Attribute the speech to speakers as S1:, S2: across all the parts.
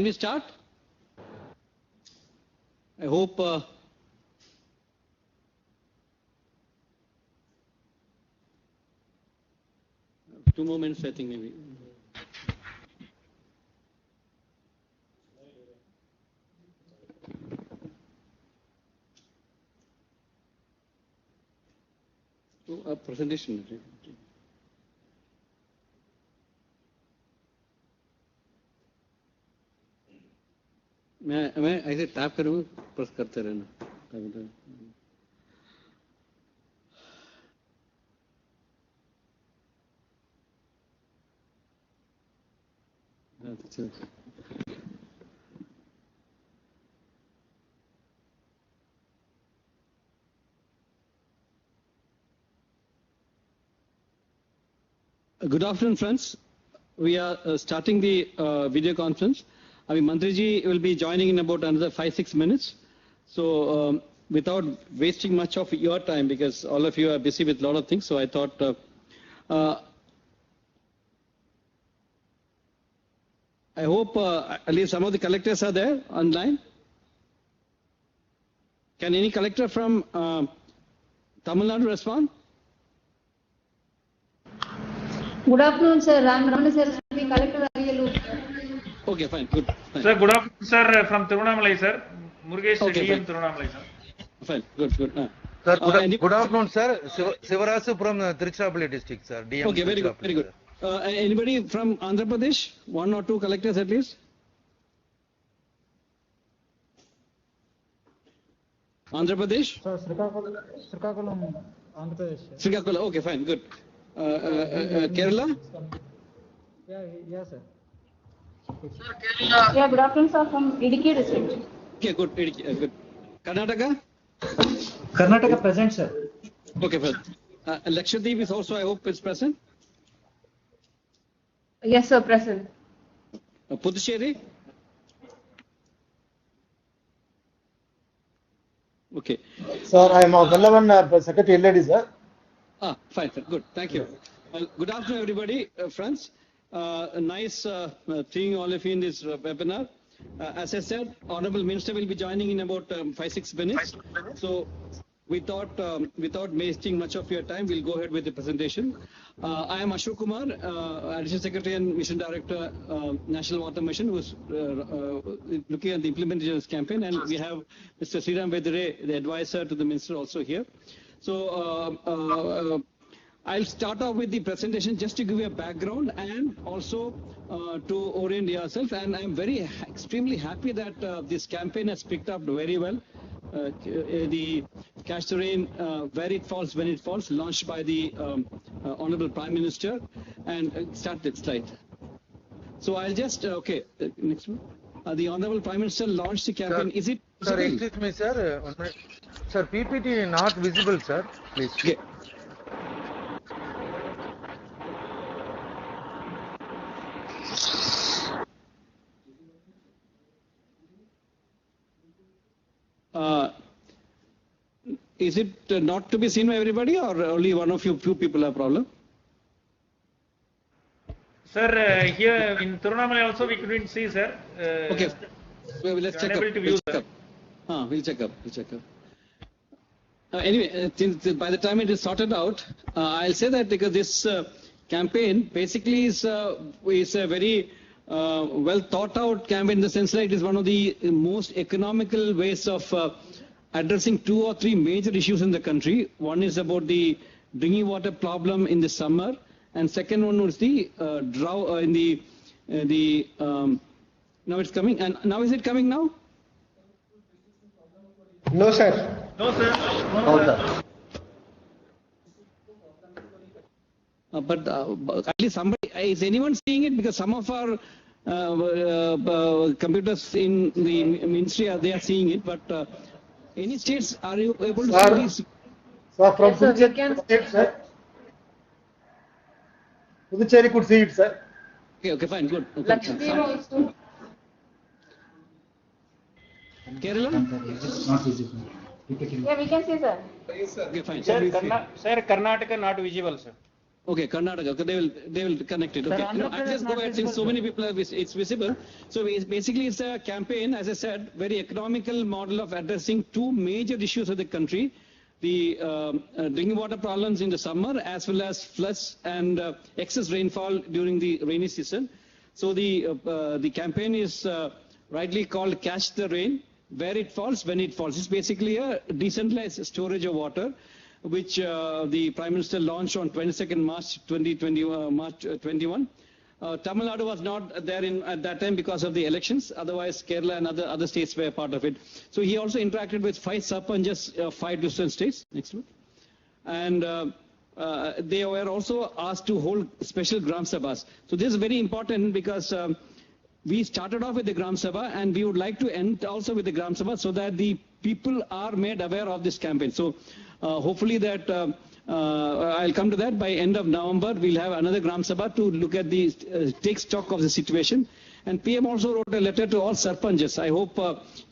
S1: Can we start? I hope 2 more minutes, I think maybe. A presentation. मैं ऐसे tap करूँ press करते रहना. Good afternoon, friends. We are starting the video conference. I mean, Mantriji will be joining in about another 5-6 minutes. So, without wasting much of your time, because all of you are busy with a lot of things, so I thought. I hope at least some of the collectors are there online. Can any collector from Tamil Nadu respond?
S2: Good afternoon, sir. I am Ramana Saraswati, collector Ariyalu.
S1: Okay, fine, good. Fine.
S3: Sir, good afternoon, sir, from Tiruvannamalai, sir. Murugesh,
S1: okay,
S3: DM Tiruvannamalai, sir.
S1: Fine, good.
S4: Sir, good afternoon, sir. Sivarasu from Tiruchirappalli district, sir. DM
S1: okay, very good. Anybody from Andhra Pradesh? 1 or 2 collectors at least? Andhra Pradesh?
S5: Sir, Srikakulam, Andhra Pradesh.
S1: Srikakulam, okay, fine, good. Kerala?
S5: Yeah, sir.
S2: Sir, Kerala. Yeah, good afternoon, sir, from Idukki district.
S1: Okay, good, good. Karnataka?
S5: Karnataka present, sir.
S1: Okay, fine. Lakshadweep is also, I hope, is present?
S2: Yes, sir, present.
S1: Puducherry? Okay.
S6: Sir, I am Vallavan, Secretary LAD, sir.
S1: Fine, good. Thank you. Good afternoon, everybody. Friends, nice seeing all of you in this webinar. As I said, Honorable Minister will be joining in about 5-6 minutes. So, we thought, without wasting much of your time, we'll go ahead with the presentation. I am Ashok Kumar, Additional Secretary and Mission Director, National Water Mission, who's looking at the implementation of this campaign. And we have Mr. Sriram Vedure, the advisor to the Minister, also here. So, I'll start off with the presentation just to give you a background and also to orient yourself. And I'm extremely happy that this campaign has picked up very well. The Catch the Rain, Where It Falls, When It Falls, launched by the Honorable Prime Minister, and start that slide. So I'll just, next one. The Honorable Prime Minister launched the campaign.
S4: Sir,
S1: Is it
S4: sir,
S1: visible?
S4: excuse me, sir. Sir, PPT not visible, sir. Please.
S1: Okay. Is it not to be seen by everybody, or only one of few people have problem?
S3: Sir, here in Tiruvannamalai also we couldn't see, sir.
S1: Okay, well, let's check up. We'll check up. Anyway, by the time it is sorted out, I'll say that because this campaign basically is a very well thought out campaign in the sense that it is one of the most economical ways of addressing 2 or 3 major issues in the country. One is about the drinking water problem in the summer, and second one was the drought in the now it's coming. And now is it coming now?
S6: No, sir.
S3: No, sir.
S6: No, sir.
S1: But at least somebody, is anyone seeing it? Because some of our computers in the ministry they are seeing it, but any states, are you able to see this?
S6: Sir, from
S2: Yes, sir, we
S6: Puducherry
S2: can-
S6: state, sir. Puducherry could see it, sir.
S1: Okay, fine, good. Okay.
S2: Lakshadweep also.
S1: Kerala?
S5: Not visible.
S2: Yeah, we can see, sir.
S1: Okay, fine.
S3: Sir, Karnataka not visible, sir.
S1: Okay, Karnataka. Okay, they will connect it.
S5: Sir,
S1: Okay.
S5: Andhra
S1: I
S5: Pradesh
S1: just
S5: not
S1: go ahead since so
S5: visible,
S1: many people it's visible. So basically, it's a campaign, as I said, very economical model of addressing two major issues of the country: the drinking water problems in the summer, as well as floods and excess rainfall during the rainy season. So the campaign is rightly called "Catch the Rain," where it falls, when it falls. It's basically a decentralized storage of water, which the Prime Minister launched on 22nd March 2021. Tamil Nadu was not there at that time because of the elections. Otherwise, Kerala and other states were part of it. So he also interacted with 5 sub-panchs, 5 different states. Next one. And they were also asked to hold special Gram Sabhas. So this is very important because we started off with the Gram Sabha, and we would like to end also with the Gram Sabha so that the people are made aware of this campaign. So hopefully that I'll come to that. By end of November, we'll have another Gram Sabha to look at the take stock of the situation. And PM also wrote a letter to all sarpanchs. I hope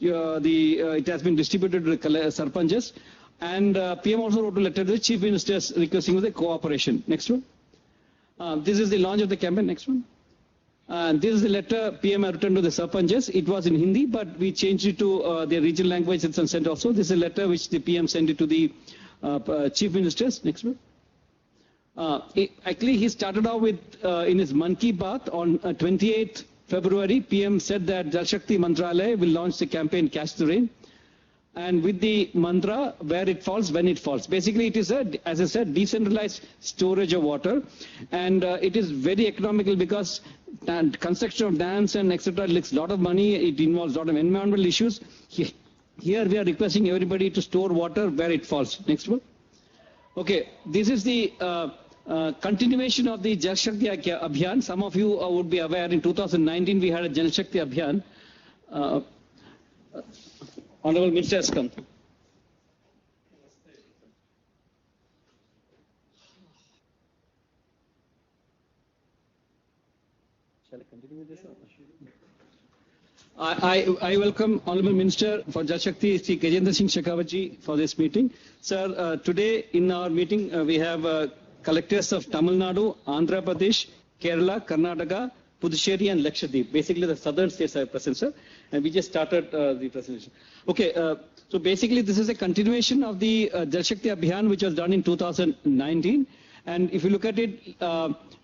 S1: it has been distributed to the sarpanchs. And PM also wrote a letter to the chief ministers requesting for the cooperation. Next one. This is the launch of the campaign. Next one. This is the letter PM had written to the sarpanchs. It was in Hindi, but we changed it to their regional language and sent also. This is a letter which the PM sent it to the chief ministers. Next one. Actually, he started off with, in his Mann Ki Baat on 28th February, PM said that Jal Shakti Mantralaya will launch the campaign Catch the Rain. And with the mantra, where it falls, when it falls. Basically, it is, as I said, decentralized storage of water. And it is very economical because construction of dams and etc. takes a lot of money. It involves a lot of environmental issues. Here we are requesting everybody to store water where it falls. Next one. Okay, this is the continuation of the Jal Shakti Abhiyan. Some of you would be aware in 2019 we had a Jal Shakti Abhiyan. Honorable Minister has come. Shall I continue with this? I welcome Honorable Minister for Jal Shakti, Sri Gajendra Singh Shekhawat ji, for this meeting. Sir, today in our meeting we have collectors of Tamil Nadu, Andhra Pradesh, Kerala, Karnataka, Puducherry and Lakshadweep. Basically the southern states are present, sir. And we just started the presentation. Okay, so basically this is a continuation of the Jal Shakti Abhiyan which was done in 2019. And if you look at it,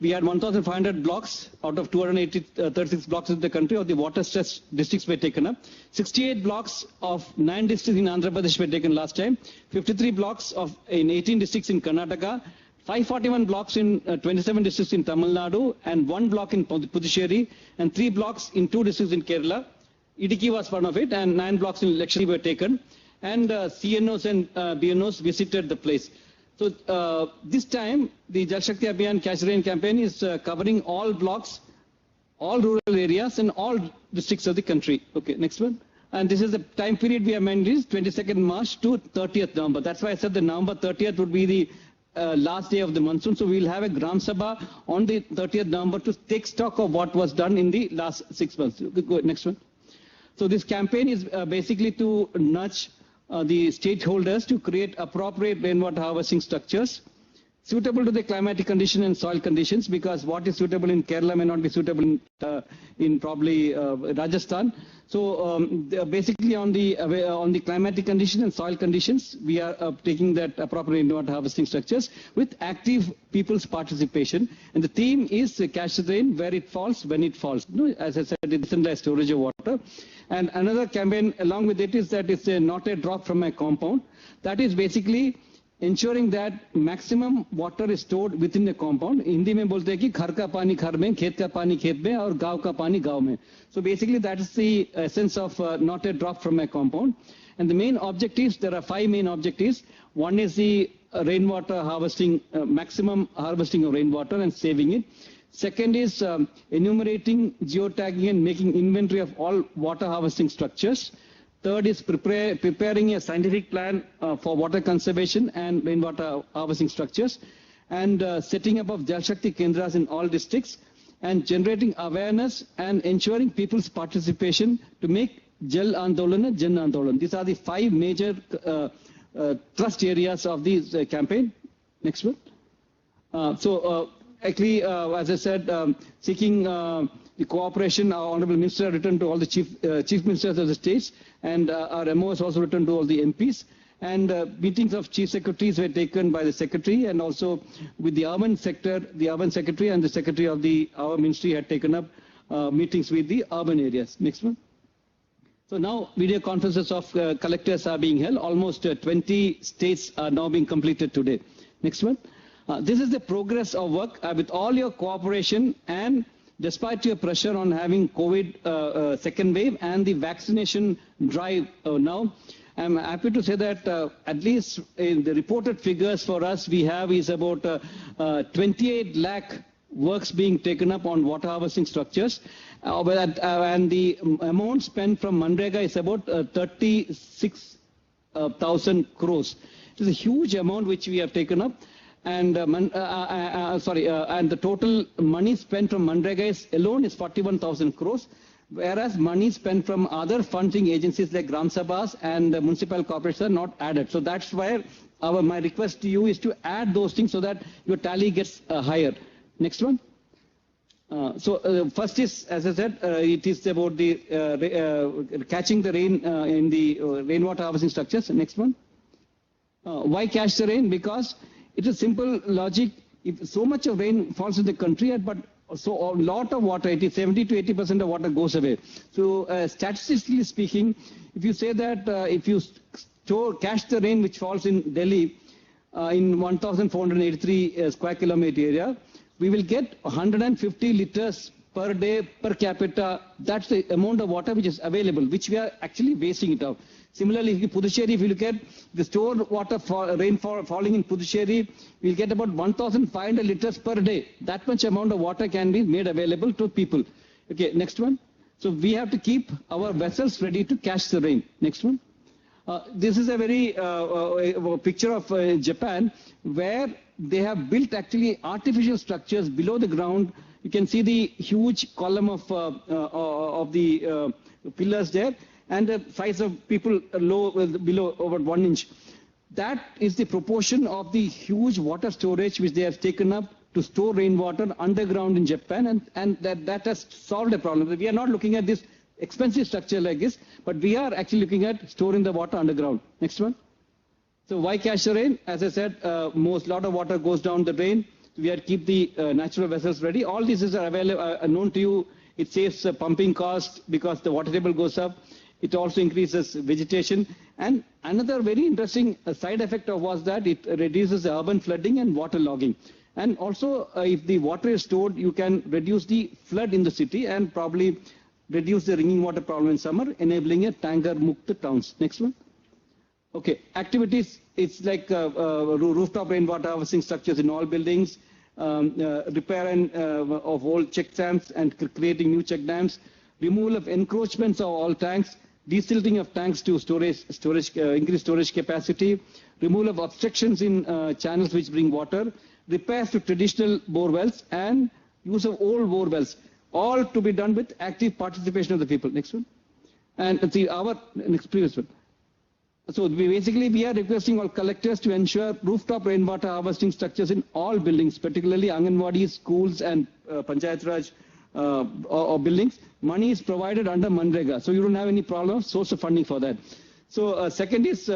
S1: we had 1,500 blocks out of 236 blocks in the country of the water stress districts were taken up. 68 blocks of 9 districts in Andhra Pradesh were taken last time. 53 blocks in 18 districts in Karnataka. 541 blocks in 27 districts in Tamil Nadu and 1 block in Puducherry and 3 blocks in 2 districts in Kerala. Idiki was one of it and 9 blocks in Lakshadweep were taken. And CNOs and BNOs visited the place. So this time the Jal Shakti Abhiyan Catch the Rain campaign is covering all blocks, all rural areas and all districts of the country. Okay, next one. And this is the time period we have managed, 22nd March to 30th November. That's why I said the November 30th would be the last day of the monsoon. So we'll have a Gram Sabha on the 30th November to take stock of what was done in the last 6 months. Go next one. So this campaign is basically to nudge the stakeholders to create appropriate rainwater harvesting structures suitable to the climatic condition and soil conditions, because what is suitable in Kerala may not be suitable in probably Rajasthan. So basically on the climatic condition and soil conditions, we are taking that appropriate rainwater harvesting structures with active people's participation. And the theme is Catch the Rain, where it falls, when it falls. You know, as I said, it's in the storage of water. And another campaign along with it is that it's not a drop from a compound. That is basically ensuring that maximum water is stored within the compound. Hindi mein bolte hai ki ghar ka pani ghar mein, khet ka pani khet mein, aur gaon ka pani gaon mein. So basically that is the essence of not a drop from a compound. And the main objectives, there are 5 main objectives. One is the rainwater harvesting, maximum harvesting of rainwater and saving it. Second is enumerating, geotagging and making inventory of all water harvesting structures. Third is preparing a scientific plan for water conservation and rainwater harvesting structures, and setting up of Jal Shakti Kendras in all districts, and generating awareness and ensuring people's participation to make Jal Andolan and Jan Andolan. These are the 5 major thrust areas of this campaign. Next one. Actually, as I said, seeking the cooperation, our Honorable Minister returned to all the chief ministers of the states, and our MO has also returned to all the MPs. And meetings of chief secretaries were taken by the secretary, and also with the urban sector, the urban secretary and the secretary of our ministry had taken up meetings with the urban areas. Next one. So now video conferences of collectors are being held. Almost 20 states are now being completed today. Next one. This is the progress of work with all your cooperation and despite your pressure on having COVID second wave and the vaccination drive now. I'm happy to say that at least in the reported figures for us we have is about 28 lakh works being taken up on water harvesting structures. And the amount spent from Manrega is about 36,000 crores. It is a huge amount which we have taken up. And and the total money spent from Manrega alone is 41,000 crores. Whereas money spent from other funding agencies like Gram Sabhas and municipal corporations are not added. So that's where my request to you is to add those things so that your tally gets higher. Next one. First is, as I said, it is about the catching the rain in the rainwater harvesting structures. Next one. Why catch the rain? Because it is simple logic. If so much of rain falls in the country, but so a lot of water, 70 to 80% of water goes away. So statistically speaking, if you say that if you catch the rain which falls in Delhi in 1,483 square kilometer area, we will get 150 liters per day per capita. That's the amount of water which is available, which we are actually wasting it out. Similarly, if you look at the stored water rainfall falling in Puducherry, we'll get about 1,500 liters per day. That much amount of water can be made available to people. Okay, next one. So we have to keep our vessels ready to catch the rain. Next one. This is a very picture of Japan, where they have built actually artificial structures below the ground. You can see the huge column of the pillars there, and the size of people below over 1 inch. That is the proportion of the huge water storage which they have taken up to store rainwater underground in Japan, and that has solved a problem. We are not looking at this expensive structure like this, but we are actually looking at storing the water underground. Next one. So why catch the rain? As I said, lot of water goes down the drain. We have to keep the natural vessels ready. All these are available, known to you. It saves pumping cost because the water table goes up. It also increases vegetation. And another very interesting side effect was that it reduces the urban flooding and water logging. And also, if the water is stored, you can reduce the flood in the city and probably reduce the drinking water problem in summer, enabling a tanker mukta towns. Next one. Okay, activities, it's like rooftop rainwater harvesting structures in all buildings, repair of old check dams and creating new check dams, removal of encroachments of all tanks, desilting of tanks to increase storage capacity, removal of obstructions in channels which bring water, repairs to traditional bore wells, and use of old bore wells, all to be done with active participation of the people. Next one. And next previous one. So we are requesting all collectors to ensure rooftop rainwater harvesting structures in all buildings, particularly Anganwadis, schools and Panchayat Raj or buildings. Money is provided under Manrega, so you don't have any problem of source of funding for that. So second is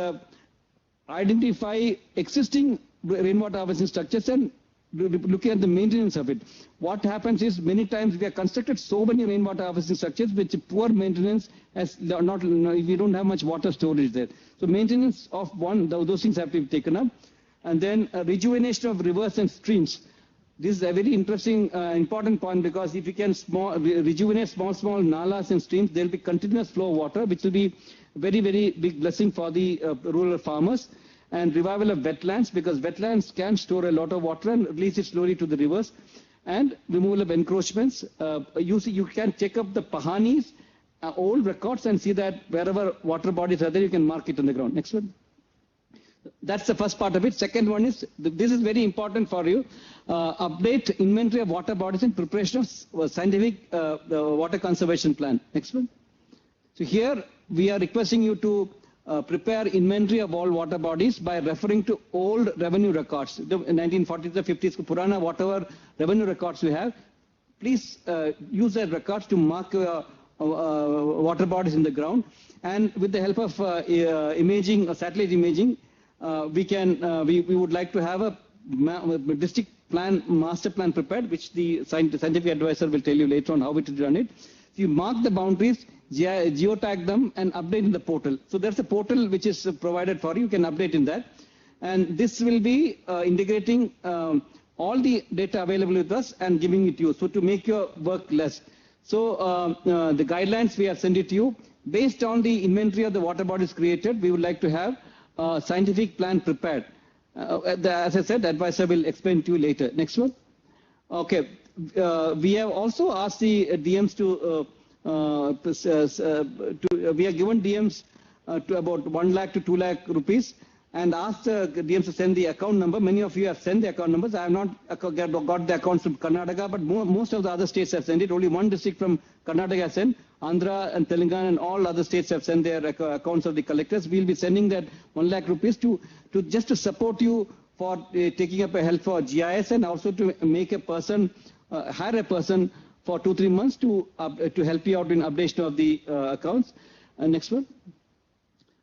S1: identify existing rainwater harvesting structures and looking at the maintenance of it. What happens is many times we have constructed so many rainwater harvesting structures which poor maintenance as we don't have much water storage there. So maintenance of those things have to be taken up. And then rejuvenation of rivers and streams. This is a very interesting, important point, because if you can rejuvenate small nalas and streams, there will be continuous flow of water, which will be very, very big blessing for the rural farmers. And revival of wetlands, because wetlands can store a lot of water and release it slowly to the rivers. And removal of encroachments. You can check up the Pahanis, old records, and see that wherever water bodies are there, you can mark it on the ground. Next one. That's the first part of it. Second one is, this is very important for you, update inventory of water bodies and preparation of scientific water conservation plan. Next one. So here we are requesting you to prepare inventory of all water bodies by referring to old revenue records, the 1940s, the 50s, Purana, whatever revenue records we have. Please use that records to mark water bodies in the ground. And with the help of imaging, satellite imaging, we would like to have a district plan, master plan prepared, which the scientific advisor will tell you later on how it is done it. So you mark the boundaries, geotag them, and update in the portal. So there's a portal which is provided for you. You can update in that. And this will be integrating all the data available with us and giving it to you. So to make your work less. So the guidelines we have sent it to you. Based on the inventory of the water bodies created, we would like to have a scientific plan prepared. As I said, the advisor will explain to you later. Next one. Okay. We have also asked the DMs we have given DMs to about 1 lakh to 2 lakh rupees and asked the DMs to send the account number. Many of you have sent the account numbers. I have not got the accounts from Karnataka, but most of the other states have sent it. Only one district from Karnataka has sent. Andhra and Telangana and all other states have sent their accounts of the collectors. We will be sending that 1 lakh rupees to just to support you for taking up a help for GIS and also to make a person, hire a person for 2-3 months to help you out in updation of the accounts. Next one.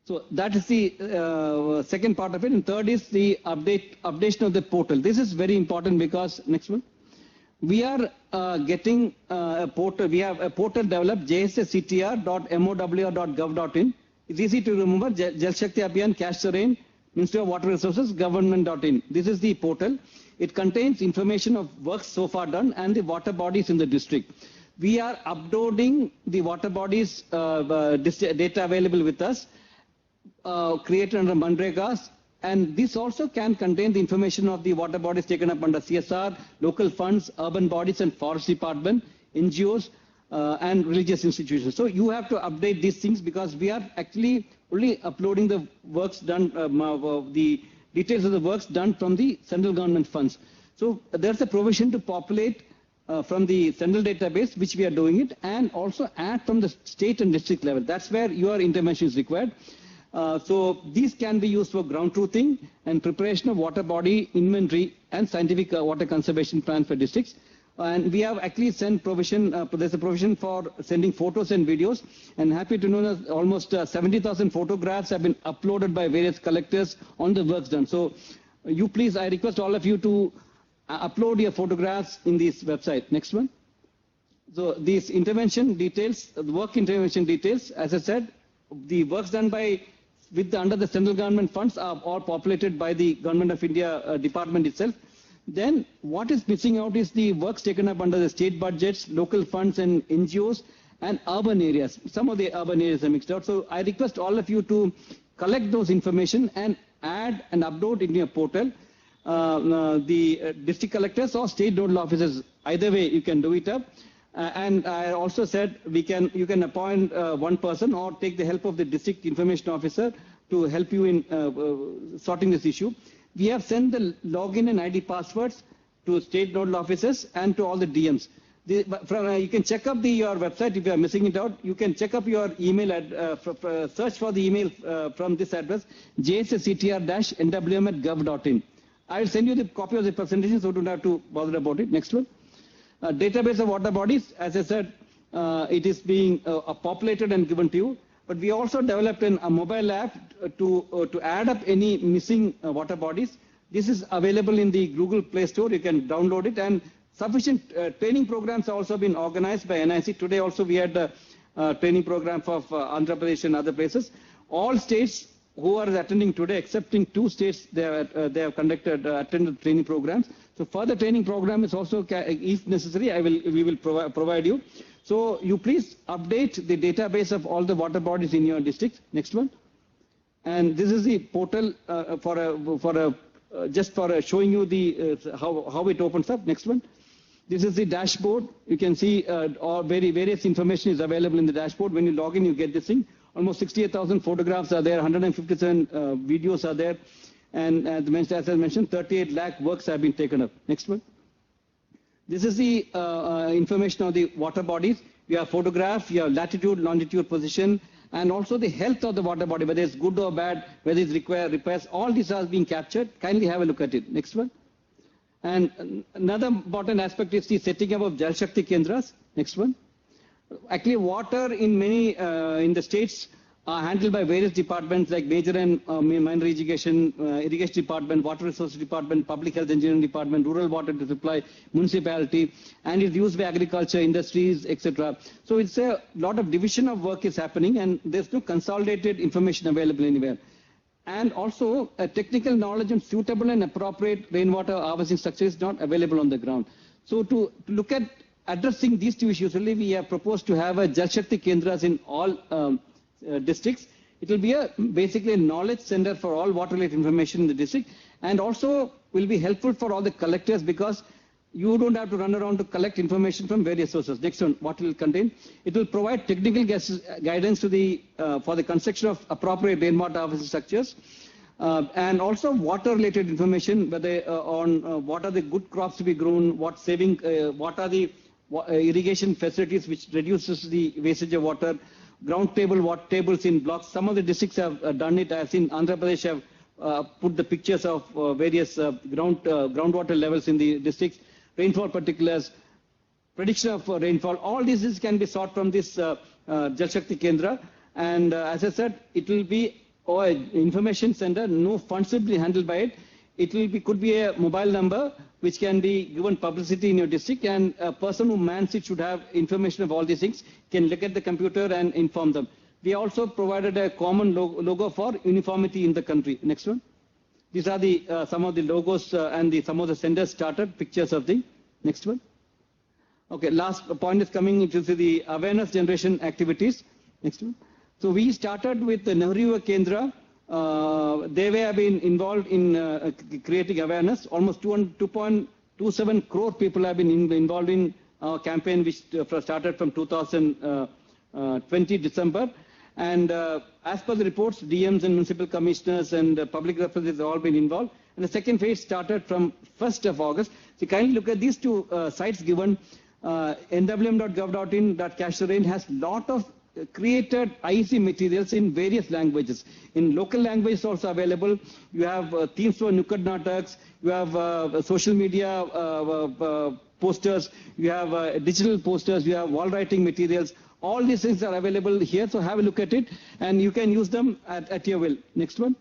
S1: So that is the second part of it. And third is the updation of the portal. This is very important because, next one. We are getting a portal. We have a portal developed, jssctr.mow.gov.in. It's easy to remember. Jal Shakti Abhiyan, Cash the Rain, Ministry of Water Resources, government.in. This is the portal. It contains information of works so far done and the water bodies in the district. We are uploading the water bodies data available with us, created under Manregas. And this also can contain the information of the water bodies taken up under CSR, local funds, urban bodies and forest department, NGOs and religious institutions. So you have to update these things because we are actually only uploading the works done, the details of the works done from the central government funds. So there's a provision to populate from the central database, which we are doing it, and also add from the state and district level. That's where your intervention is required. So these can be used for ground truthing and preparation of water body inventory and scientific water conservation plan for districts. And we have actually sent provision, there's a provision for sending photos and videos. And happy to know that almost 70,000 photographs have been uploaded by various collectors on the works done. So you please, I request all of you to upload your photographs in this website. Next one. So these intervention details, the work intervention details, as I said, the works done by under the central government funds are all populated by the Government of India department itself. Then what is missing out is the works taken up under the state budgets, local funds and NGOs and urban areas. Some of the urban areas are mixed out. So I request all of you to collect those information and add and upload in your portal. The district collectors or state nodal officers, either way you can do it up. And I also said you can appoint one person or take the help of the district information officer to help you in sorting this issue. We have sent the login and ID passwords to state nodal officers and to all the DMs. You can check up your website if you are missing it out. You can check up your email, search for the email from this address, jssctr-nwm@gov.in. I will send you the copy of the presentation so you don't have to bother about it. Next one. Database of water bodies, as I said, it is being populated and given to you. But we also developed a mobile app to add up any missing water bodies. This is available in the Google Play Store. You can download it. And sufficient training programs have also been organized by NIC. Today also we had a training program for Andhra Pradesh and other places. All states who are attending today, excepting 2 states, they have attended training programs. So further training program is also, if necessary, we will provide you. So you please update the database of all the water bodies in your district. Next one. And this is the portal just for showing you the how it opens up. Next one. This is the dashboard. You can see all various information is available in the dashboard. When you log in, you get this thing. Almost 68,000 photographs are there. 157 videos are there. And as I mentioned, 38 lakh works have been taken up. Next one. This is the information of the water bodies. You have photograph, you have latitude, longitude, position, and also the health of the water body, whether it's good or bad, whether it's require repairs, all these are being captured. Kindly have a look at it. Next one. And another important aspect is the setting up of Jal Shakti Kendras. Next one. Actually, water in many in the states are handled by various departments like major and minor irrigation, irrigation department, water resources department, public health engineering department, rural water supply, municipality, and is used by agriculture, industries, etc. So it's a lot of division of work is happening, and there's no consolidated information available anywhere. And also, technical knowledge on suitable and appropriate rainwater harvesting structure is not available on the ground. So to look at addressing these two issues, really we have proposed to have a Jal Shakti Kendras in all districts. It will be basically a knowledge center for all water-related information in the district, and also will be helpful for all the collectors because you don't have to run around to collect information from various sources. Next one, what will contain? It will provide technical guidance to the for the construction of appropriate rainwater harvesting structures, and also water-related information, whether on what are the good crops to be grown, what what are the irrigation facilities which reduces the wastage of water, ground table water tables in blocks. Some of the districts have done it. I have seen Andhra Pradesh have put the pictures of various groundwater levels in the districts, rainfall particulars, prediction of rainfall. All these can be sought from this Jal Shakti Kendra. And as I said, it will be an information center. No funds will be handled by it. It will be could be a mobile number which can be given publicity in your district, and a person who mans it should have information of all these things, can look at the computer and inform them. We also provided a common logo for uniformity in the country. Next one. These are the some of the logos and some of the centers started pictures of the next one. Okay, last point is coming into the awareness generation activities. Next one. So we started with the Nehru Yuva Kendra. They have been involved in creating awareness. Almost 2.27 crore people have been involved in our campaign, which started from 2020 December. And as per the reports, DMs and municipal commissioners and public representatives have all been involved. And the second phase started from 1st of August. So kindly look at these two sites given. nwm.gov.in.cash-the-rain has lot of created IEC materials in various languages. In local languages also available. You have themes for Nukkad Nataks, you have social media posters, you have digital posters, you have wall writing materials. All these things are available here, so have a look at it, and you can use them at your will. Next one.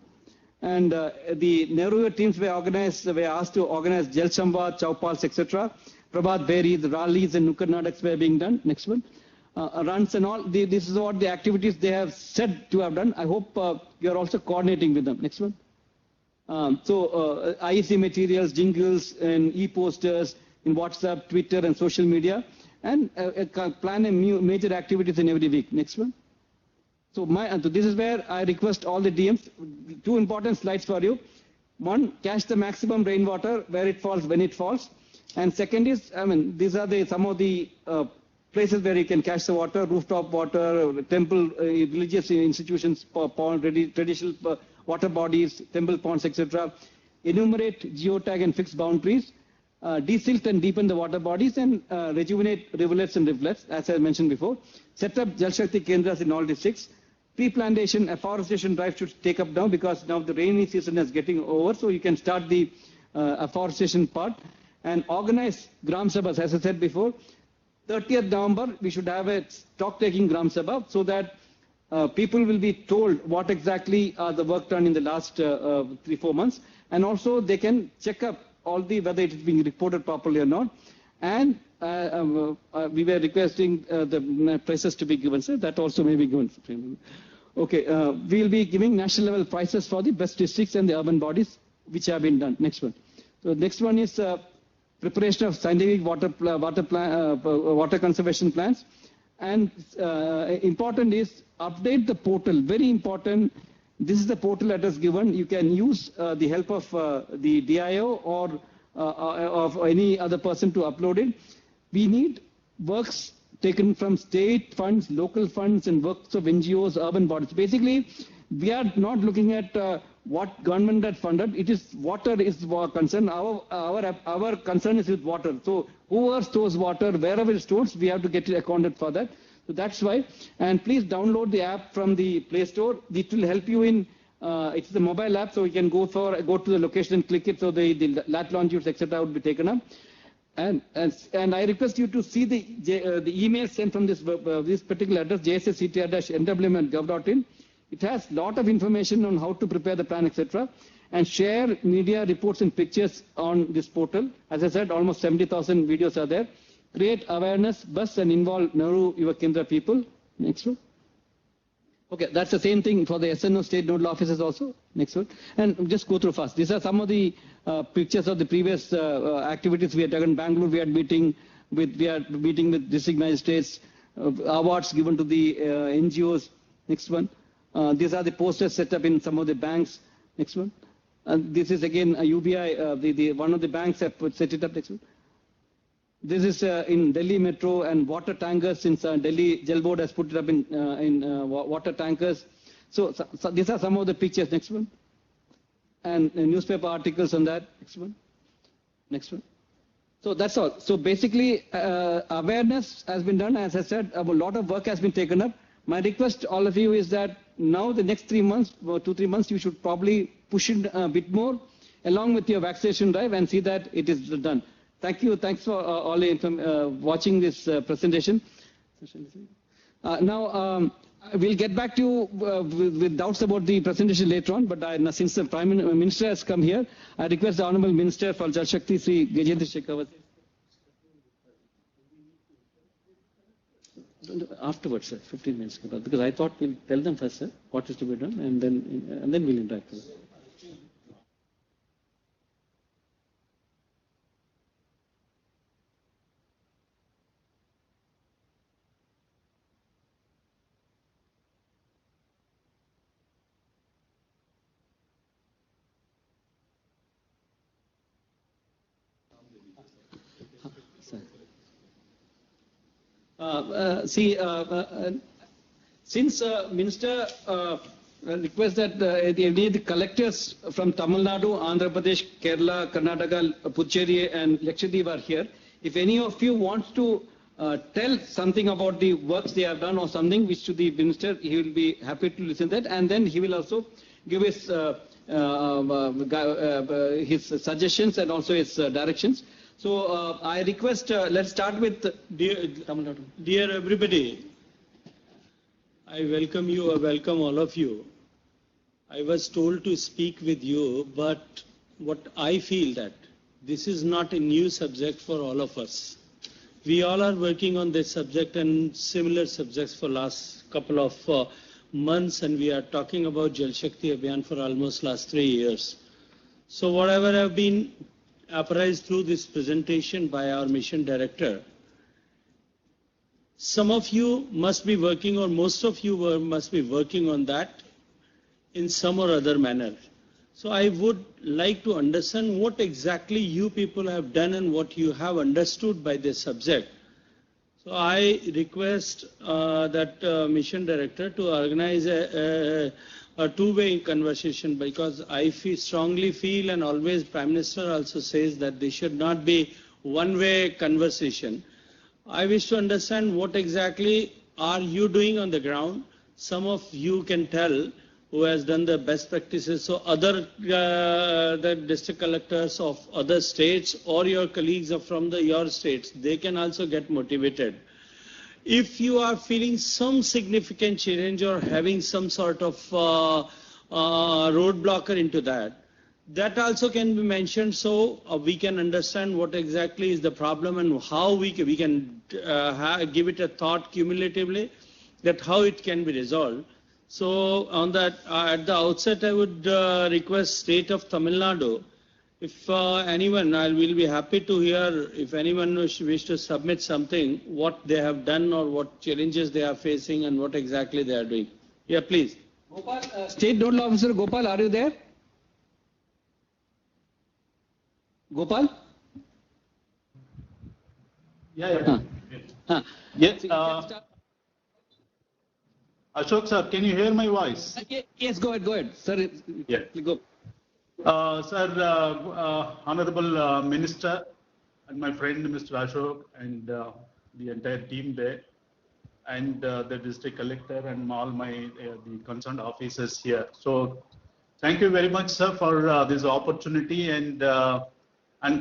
S1: And the Nehru teams were asked to organize Jal Samvad, Chowpals, etc. Prabhat Beri, the rallies and Nukkad Nataks were being done. Next one. Runs and all. This is what the activities they have said to have done. I hope you are also coordinating with them. Next one. IEC materials, jingles, and e-posters in WhatsApp, Twitter, and social media, and plan a major activities in every week. Next one. So this is where I request all the DMs. Two important slides for you. One, catch the maximum rainwater where it falls, when it falls. And second is, these are some of the places where you can catch the water: rooftop water, temple, religious institutions, pond, traditional water bodies, temple ponds, etc. Enumerate, geotag, and fix boundaries. Desilt and deepen the water bodies, and rejuvenate rivulets and rivulets, as I mentioned before. Set up Jal Shakti Kendras in all districts. Pre-plantation, afforestation drive should take up now, because now the rainy season is getting over, so you can start the afforestation part. And organize Gram Sabhas, as I said before. 30th November, we should have a stock-taking Gram Sabha, so that people will be told what exactly are the work done in the last 3-4 months. And also they can check up whether it is being reported properly or not. And we were requesting the prices to be given, so that also may be given. Okay, we will be giving national level prices for the best districts and the urban bodies which have been done. Next one. So next one is preparation of scientific water conservation plans. And important is update the portal. Very important. This is the portal address given. You can use the help of the DIO or of any other person to upload it. We need works taken from state funds, local funds, and works of NGOs, urban bodies. Basically, we are not looking at what government had funded. It is water is our concern. Our concern is with water. So whoever stores water, wherever it stores, we have to get it accounted for that. So that's why. And please download the app from the Play Store. It will help you in. It's the mobile app, so you can go to the location and click it. So the lat longitudes, etc., would be taken up. And I request you to see the email sent from this particular address, jssctr-nwm@gov.in. It has lot of information on how to prepare the plan, etc. And share media reports and pictures on this portal. As I said, almost 70,000 videos are there. Create awareness, bus and involve Nehru Yuva Kendra people. Next one. Okay, that's the same thing for the SNO state nodal offices also. Next one. And just go through fast. These are some of the pictures of the previous activities we had done. In Bangalore, we are meeting with district magistrates, awards given to the NGOs. Next one. These are the posters set up in some of the banks. Next one. And this is again a UBI, one of the banks have set it up. Next one. This is in Delhi Metro and water tankers, since Delhi Jal Board has put it up in water tankers. So these are some of the pictures. Next one. And newspaper articles on that. Next one. Next one. So that's all. So basically, awareness has been done. As I said, a lot of work has been taken up. My request to all of you is that now the next 3 months, 2-3 months, you should probably push it a bit more along with your vaccination drive and see that it is done. Thank you. Thanks for all watching this presentation. Now, we'll get back to you with doubts about the presentation later on, but since the Prime Minister has come here, I request the Honorable Minister for Jal Shakti, Sri Gajendra Shekhawat. Afterwards, sir, 15 minutes, because I thought we'll tell them first, sir, what is to be done, and then we'll interact with them. Since Minister requests that the collectors from Tamil Nadu, Andhra Pradesh, Kerala, Karnataka, Puducherry and Lakshadweep are here, if any of you wants to tell something about the works they have done or something which to the Minister, he will be happy to listen to that, and then he will also give his suggestions and also his directions. So I request, let's start with
S7: Dear everybody, I welcome you, I welcome all of you. I was told to speak with you, but what I feel that this is not a new subject for all of us. We all are working on this subject and similar subjects for last couple of months, and we are talking about Jal Shakti Abhiyan for almost last 3 years. So whatever have been apprised through this presentation by our mission director, some of you must be working, or most of you must be working on that in some or other manner. So I would like to understand what exactly you people have done and what you have understood by this subject. So I request that mission director to organize a two-way conversation, because I strongly feel, and always Prime Minister also says, that this should not be one-way conversation. I wish to understand what exactly are you doing on the ground. Some of you can tell who has done the best practices, so other the district collectors of other states or your colleagues are from your states, they can also get motivated. If you are feeling some significant challenge or having some sort of roadblocker into that, that also can be mentioned, so we can understand what exactly is the problem and how we can give it a thought cumulatively, that how it can be resolved. So on that, at the outset, I would request State of Tamil Nadu, if anyone, I will be happy to hear if anyone wish to submit something, what they have done or what challenges they are facing and what exactly they are doing. Yeah, please.
S1: Gopal, State Nodal Officer Gopal, are you there? Gopal?
S8: Yeah. Yes. Ashok sir, can you hear my voice?
S1: Yes, go ahead. Sir,
S8: yeah.
S1: Go.
S8: Sir, Honorable Minister and my friend Mr. Ashok and the entire team there, and the district collector and all my the concerned officers here. So thank you very much, sir, for this opportunity, and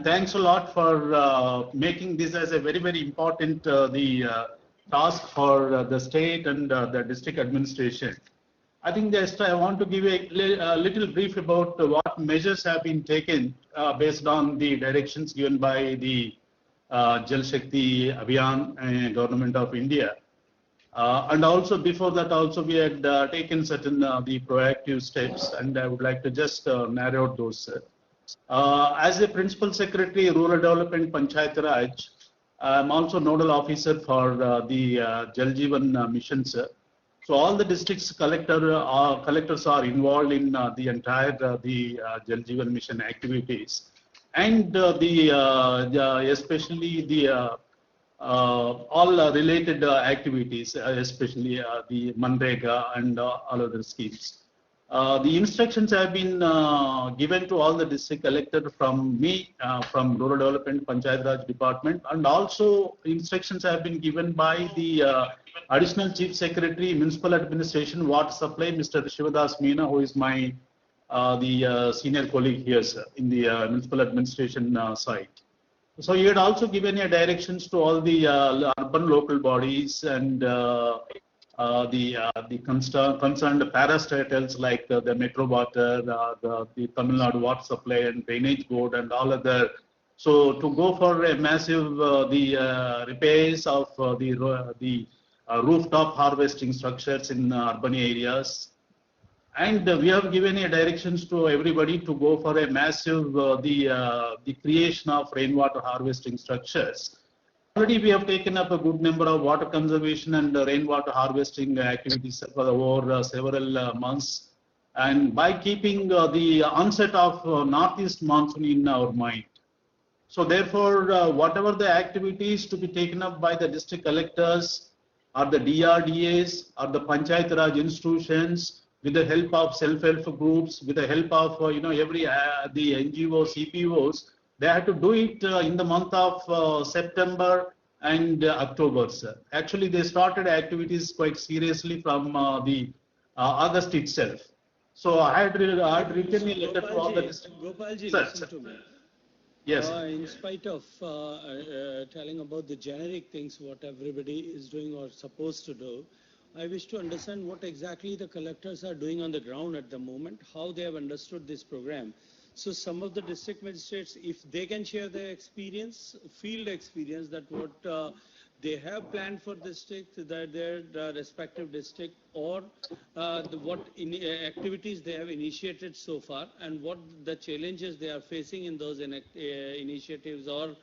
S8: thanks a lot for making this as a very, very important task for the state and the district administration. I think just I want to give a little brief about what measures have been taken based on the directions given by the Jal Shakti Abhiyan Government of India. And also before that also we had taken certain the proactive steps, and I would like to just narrow out those. As a Principal Secretary, Rural Development Panchayat Raj, I am also nodal officer for the Jal Jeevan Mission, sir. So all the districts collectors are involved in the entire Jal Jeevan Mission activities, and especially the all related activities, especially the Manrega and all other schemes. The instructions have been given to all the district collectors from me, from Rural Development Panchayat Raj Department, and also instructions have been given by the Additional Chief Secretary, Municipal Administration, Water Supply, Mr. Shivadas Meena, who is my the senior colleague here, sir, in the Municipal Administration side. So he had also given directions to all the urban local bodies and the concerned parastatals like the Metro Water, the Tamil Nadu Water Supply and Drainage Board and all other. So to go for a massive repairs of the rooftop harvesting structures in urban areas. And we have given directions to everybody to go for a massive the creation of rainwater harvesting structures. Already we have taken up a good number of water conservation and rainwater harvesting activities for over several months, and by keeping the onset of northeast monsoon in our mind. So therefore, whatever the activities to be taken up by the district collectors or the DRDAs or the Panchayat Raj institutions, with the help of self-help groups, with the help of every the NGOs, CPOs, they had to do it in the month of September and October, sir. Actually, they started activities quite seriously from the August itself. So I had written a letter to all the district.
S7: Gopalji,
S8: Sir,
S7: listen to me.
S8: Yes.
S7: In spite of telling about the generic things, what everybody is doing or supposed to do, I wish to understand what exactly the collectors are doing on the ground at the moment, how they have understood this program. So some of the district magistrates, if they can share their experience, field experience, that what they have planned for district, that their respective district, or what activities they have initiated so far, and what the challenges they are facing in those initiatives or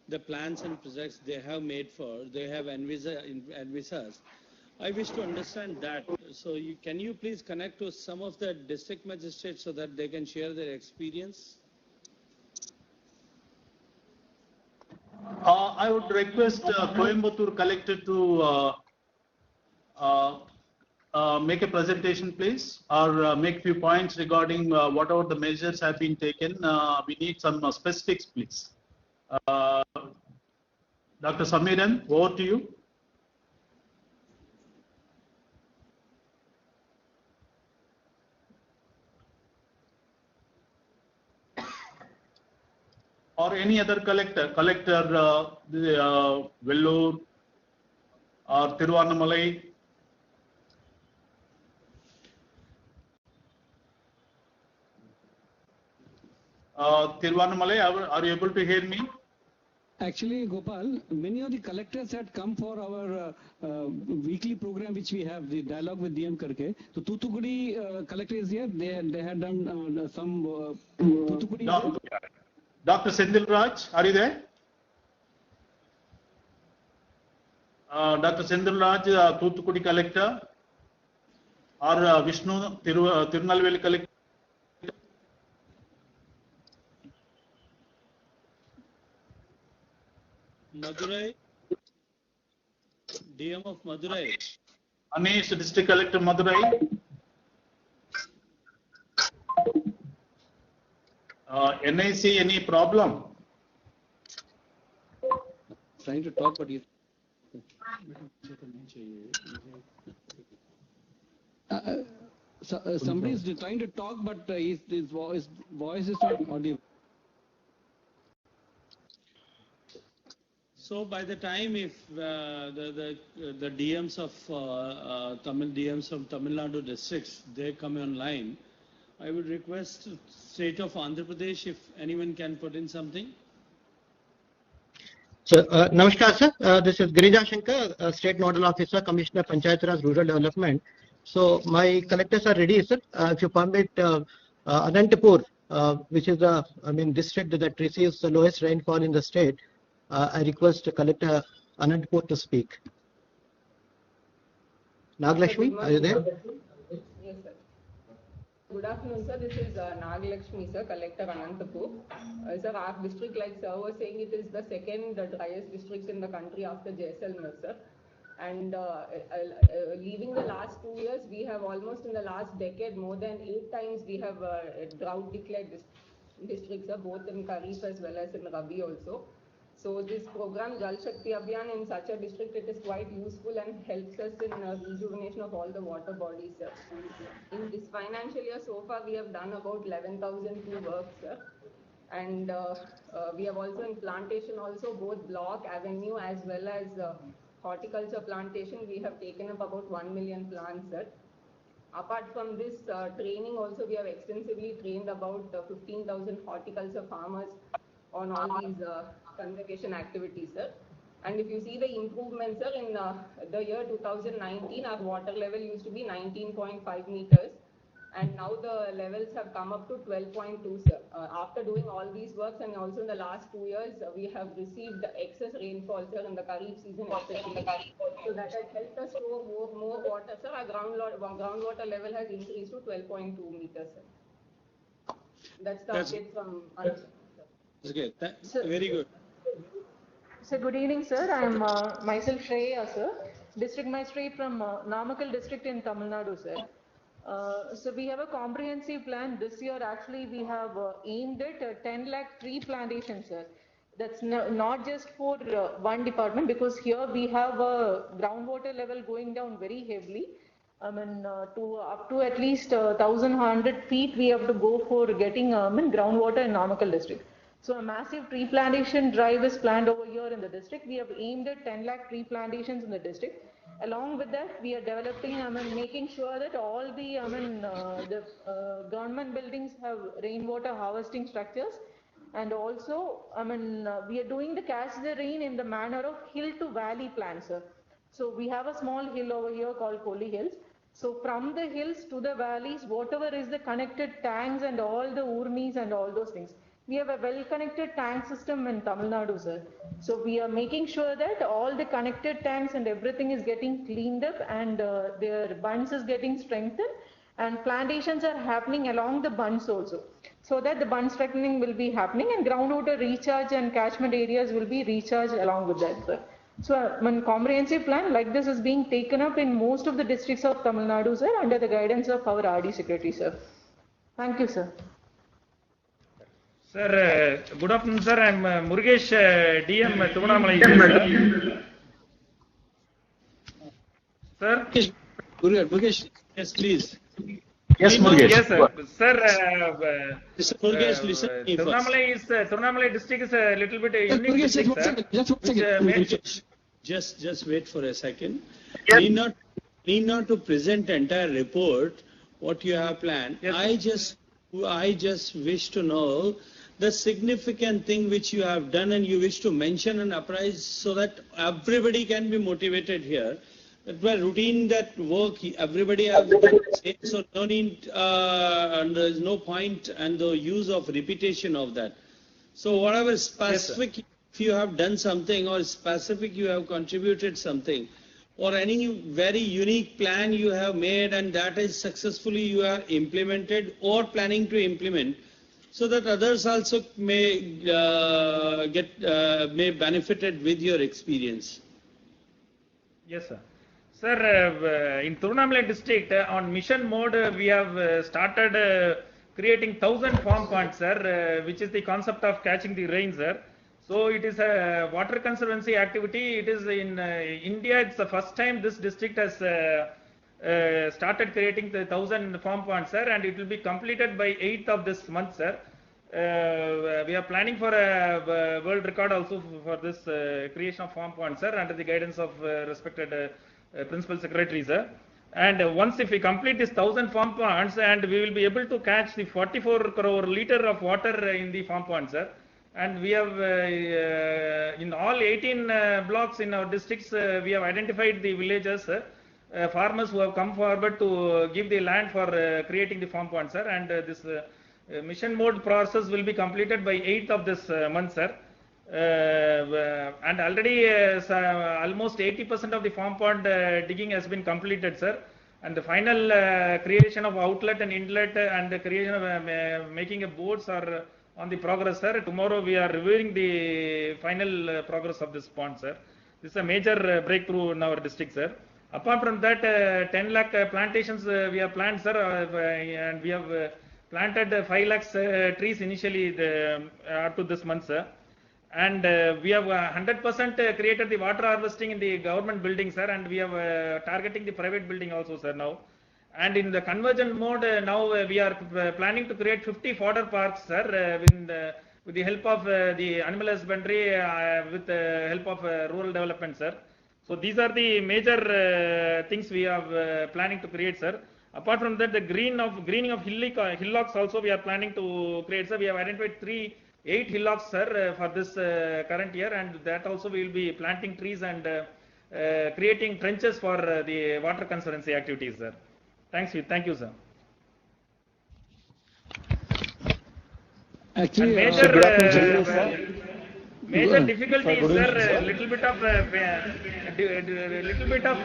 S7: the plans and projects they have made for, they have envisaged. I wish to understand that. So can you please connect to some of the district magistrates so that they can share their experience?
S8: I would request Coimbatore collector to make a presentation, please, or make few points regarding whatever the measures have been taken. We need some specifics, please. Dr. Samiran, over to you. Or any other collector, Vellore or Tiruvannamalai. Tiruvannamalai, are you able to hear me?
S1: Actually, Gopal, many of the collectors had come for our weekly program which we have, the dialogue with DM Karke. So Thoothukudi collector is here. They had done some Thoothukudi.
S8: Dr. Sendil Raj, are you there? Dr. Sendil Raj, Thoothukudi collector, or Vishnu, Tirunelveli collector?
S7: Madurai, DM of Madurai.
S8: Anish, district collector, Madurai. NIC, any problem?
S1: Trying to talk, but you. Somebody is trying to talk, but his voice is not audible.
S7: So by the time if the DMs of Tamil DMs from Tamil Nadu districts, they come online, I would request state of Andhra Pradesh if anyone can put in something.
S9: So, Namaskar sir, this is Girija Shankar, State Nodal Officer, Commissioner Panchayat Raj Rural Development. So my collectors are ready, sir. If you permit, Anantapur, which is the district that receives the lowest rainfall in the state, I request Collector Anantapur to speak. Nagalakshmi, are you there?
S10: Yes, sir. Good afternoon, sir. This is Nagalakshmi, sir, Collector Anantapur. Sir, our district, like sir was saying, it is the second driest district in the country after Jaisalmer, sir. And leaving the last 2 years, we have almost in the last decade, more than 8 times we have drought declared districts, sir, both in Kharif as well as in Rabi also. So this program Jal Shakti Abhiyan in such a district, it is quite useful and helps us in rejuvenation of all the water bodies, sir. In this financial year so far, we have done about 11,002 works, sir. And we have also in plantation also both block, avenue as well as horticulture plantation, we have taken up about 1 million plants, sir. Apart from this training also, we have extensively trained about 15,000 horticulture farmers on all these conservation activities, sir. And if you see the improvements, sir, in the year 2019, our water level used to be 19.5 meters. And now the levels have come up to 12.2, sir. After doing all these works and also in the last 2 years, we have received excess rainfall, sir, in the Kharif season especially. So that has helped us store more water, sir. Our groundwater level has increased to 12.2 meters, sir. That's the update from us.
S7: Okay, very good.
S11: So good evening, sir. I am myself Shreya, sir, District Magistrate from Namakkal district in Tamil Nadu, sir. So we have a comprehensive plan. This year actually we have aimed at 10 lakh tree plantations, sir. That's not just for one department, because here we have a groundwater level going down very heavily. I mean, up to at least 1,100 feet we have to go for getting groundwater in Namakkal district. So a massive tree plantation drive is planned over here in the district. We have aimed at 10 lakh tree plantations in the district. Along with that, we are developing, making sure that all the, government buildings have rainwater harvesting structures. And also, we are doing the catch the rain in the manner of hill to valley plan, sir. So we have a small hill over here called Koli Hills. So from the hills to the valleys, whatever is the connected tanks and all the urnis and all those things. We have a well-connected tank system in Tamil Nadu, sir. So we are making sure that all the connected tanks and everything is getting cleaned up and their bunds is getting strengthened, and plantations are happening along the bunds also, so that the bund strengthening will be happening and groundwater recharge and catchment areas will be recharged along with that, sir. So a comprehensive plan like this is being taken up in most of the districts of Tamil Nadu, sir, under the guidance of our RD Secretary, sir. Thank you, sir.
S3: Sir, good afternoon, sir. I am Murugesh, DM Tiruvannamalai. Sir?
S7: Murugesh, yes, please.
S3: Yes, Murugesh. Yes, sir. Sir,
S7: Mr. Murugesh, listen to me first.
S3: Tiruvannamalai district is a little bit unique district, sir.
S7: Just wait for a second.
S3: Yes.
S7: Need not to present entire report, what you have planned.
S3: Yes.
S7: I just wish to know the significant thing which you have done and you wish to mention and apprise so that everybody can be motivated here. That by routine that work, everybody has done, so no need, and there is no point and the use of repetition of that. So whatever specific, if you have done something or specific you have contributed something, or any very unique plan you have made and that is successfully you are implemented or planning to implement, so that others also may may benefited with your experience.
S3: Yes, sir. Sir, in Tiruvannamalai district, on mission mode, we have started creating 1,000 farm points, sir, which is the concept of catching the rain, sir. So it is a water conservancy activity. It is in India. It's the first time this district has started creating the 1,000 farm ponds, sir, and it will be completed by 8th of this month, sir. We are planning for a world record also for this creation of farm ponds, sir, under the guidance of respected Principal Secretary, sir. And once if we complete this 1,000 farm ponds, and we will be able to catch the 44 crore liter of water in the farm ponds, sir. And we have in all 18 blocks in our districts, we have identified the villages, farmers who have come forward to give the land for creating the farm ponds, sir. And this mission mode process will be completed by 8th of this month, sir. And already almost 80% of the farm pond digging has been completed, sir. And the final creation of outlet and inlet and the creation of making a boats are on the progress, sir. Tomorrow we are reviewing the final progress of this pond, sir. This is a major breakthrough in our district, sir. Apart from that, 10 lakh plantations we have planted, sir, and we have planted 5 lakhs trees initially up to this month, sir. And we have 100% created the water harvesting in the government building, sir, and we are targeting the private building also, sir, now. And in the convergent mode, now we are planning to create 50 fodder parks, sir, with the help of the animal husbandry, with the help of rural development, sir. So these are the major things we are planning to create, sir. Apart from that, the greening of hillocks also we are planning to create, sir. We have identified 8 hillocks, sir, for this current year, and that also we will be planting trees and creating trenches for the water conservancy activities, sir. Thank you, sir.
S1: Actually,
S3: major difficulty is, sir, little bit of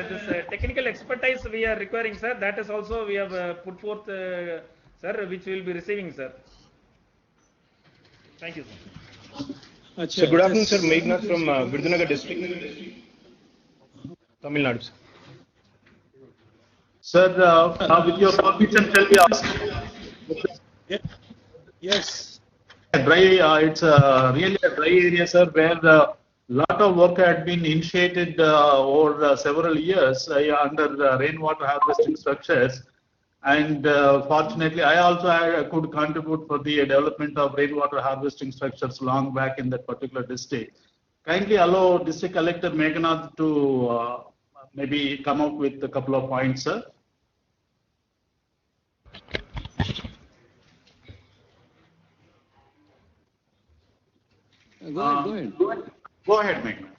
S3: this technical expertise we are requiring, sir. That is also we have put forth, sir, which we will be receiving, sir. Thank you, sir.
S12: So good afternoon, sir. Meghnad from Virudunagar district, Tamil Nadu.
S8: Sir, with your permission, shall we ask?
S7: Yes.
S8: It's really a dry area, sir, where a lot of work had been initiated over several years under rainwater harvesting structures. And fortunately, I also could contribute for the development of rainwater harvesting structures long back in that particular district. Kindly allow District Collector Meghnad to maybe come up with a couple of points, sir. Go ahead, Meghnad.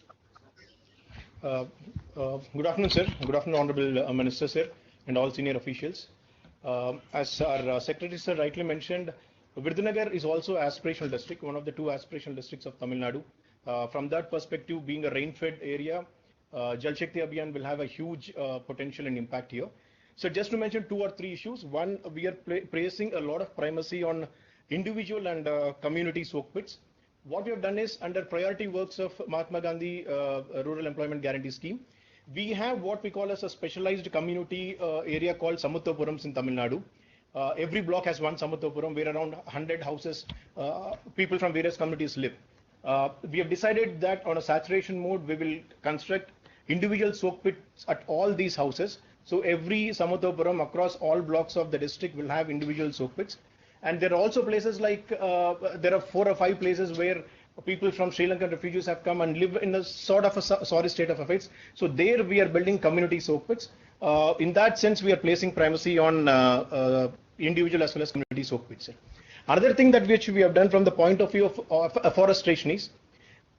S12: Good afternoon, sir. Good afternoon, Honorable Minister, sir, and all senior officials. As our Secretary, sir, rightly mentioned, Virudunagar is also aspirational district, one of the 2 aspirational districts of Tamil Nadu. From that perspective, being a rain-fed area, Jal Shakti Abhiyan will have a huge potential and impact here. So just to mention 2 or 3 issues. One, we are placing a lot of primacy on individual and community soak pits. What we have done is, under priority works of Mahatma Gandhi Rural Employment Guarantee Scheme, we have what we call as a specialized community area called Samutthapurams in Tamil Nadu. Every block has one Samutthappuram where around 100 houses, people from various communities live. We have decided that on a saturation mode, we will construct individual soak pits at all these houses. So every Samutthappuram across all blocks of the district will have individual soak pits. And there are also places like, there are 4 or 5 places where people from Sri Lankan refugees have come and live in a sort of a sorry state of affairs. So there we are building community soak pits. In that sense, we are placing primacy on individual as well as community soak pits. Another thing that which we have done from the point of view of afforestation is,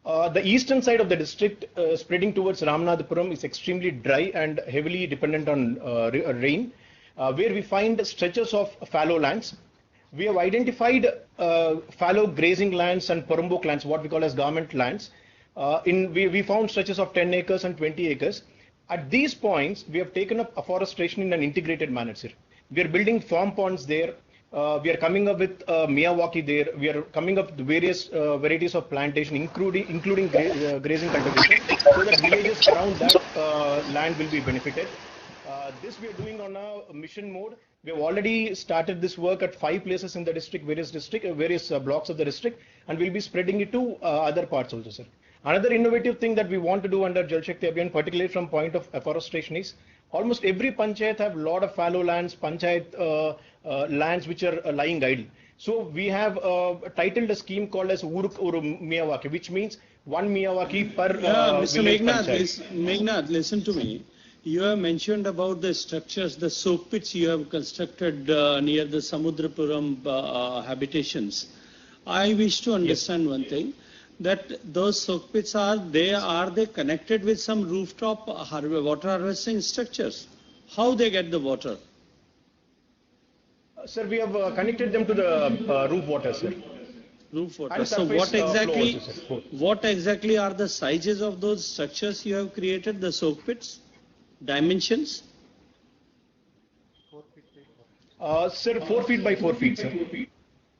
S12: the eastern side of the district spreading towards Ramanathapuram is extremely dry and heavily dependent on rain, where we find stretches of fallow lands. We have identified fallow grazing lands and Purumbok lands, what we call as government lands. We found stretches of 10 acres and 20 acres. At these points, we have taken up afforestation in an integrated manner, sir. We are building farm ponds there. We are coming up with Miyawaki there. We are coming up with various varieties of plantation, including grazing cultivation, so that villages around that land will be benefited. This we are doing on a mission mode. We have already started this work at 5 places in the district, various blocks of the district, and we'll be spreading it to other parts also, sir. Another innovative thing that we want to do under Jal Shakti Abhiyan, particularly from point of afforestation, is almost every panchayat have lot of fallow lands, panchayat lands which are lying idle. So we have titled a scheme called as Uruk Uru Miyawaki, which means 1 Miyawaki per
S7: Mr.
S12: village
S7: Meghnad,
S12: panchayat.
S7: Meghnad, listen to me. You have mentioned about the structures, the soak pits you have constructed near the Samudrapuram habitations. I wish to understand one thing, that those soak pits are they connected with some rooftop water harvesting structures? How they get the water?
S12: Sir, we have connected them to the roof water, sir.
S7: Roof water.
S12: And
S7: So
S12: surface,
S7: what exactly are the sizes of those structures you have created, the soak pits? Dimensions?
S12: Sir, 4 feet by 4 feet, sir.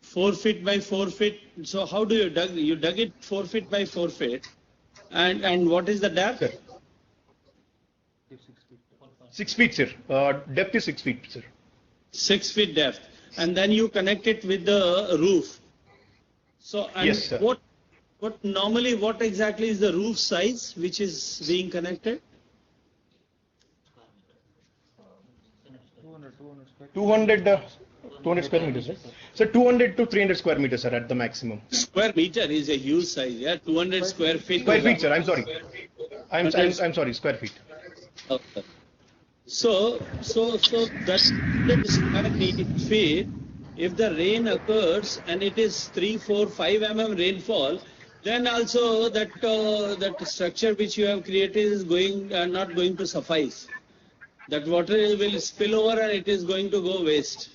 S7: 4 feet by 4 feet. So how do you dug? You dug it 4 feet by 4 feet. And what is the depth?
S12: Sir. 6 feet, sir. Depth is 6 feet, sir.
S7: 6 feet depth. And then you connect it with the roof. So and
S12: Yes, sir.
S7: what exactly is the roof size which is being connected?
S12: 200 square meters, right? So 200 to 300 square meters, sir, at the maximum.
S7: Square meter is a huge size, yeah. 200 square feet.
S12: Square feet, sir. I'm sorry. I'm sorry. Square feet.
S7: Okay. So that square feet, if the rain occurs and it is 3, 4, 5 mm rainfall, then also that structure which you have created is not going to suffice. That water will spill over and it is going to go waste.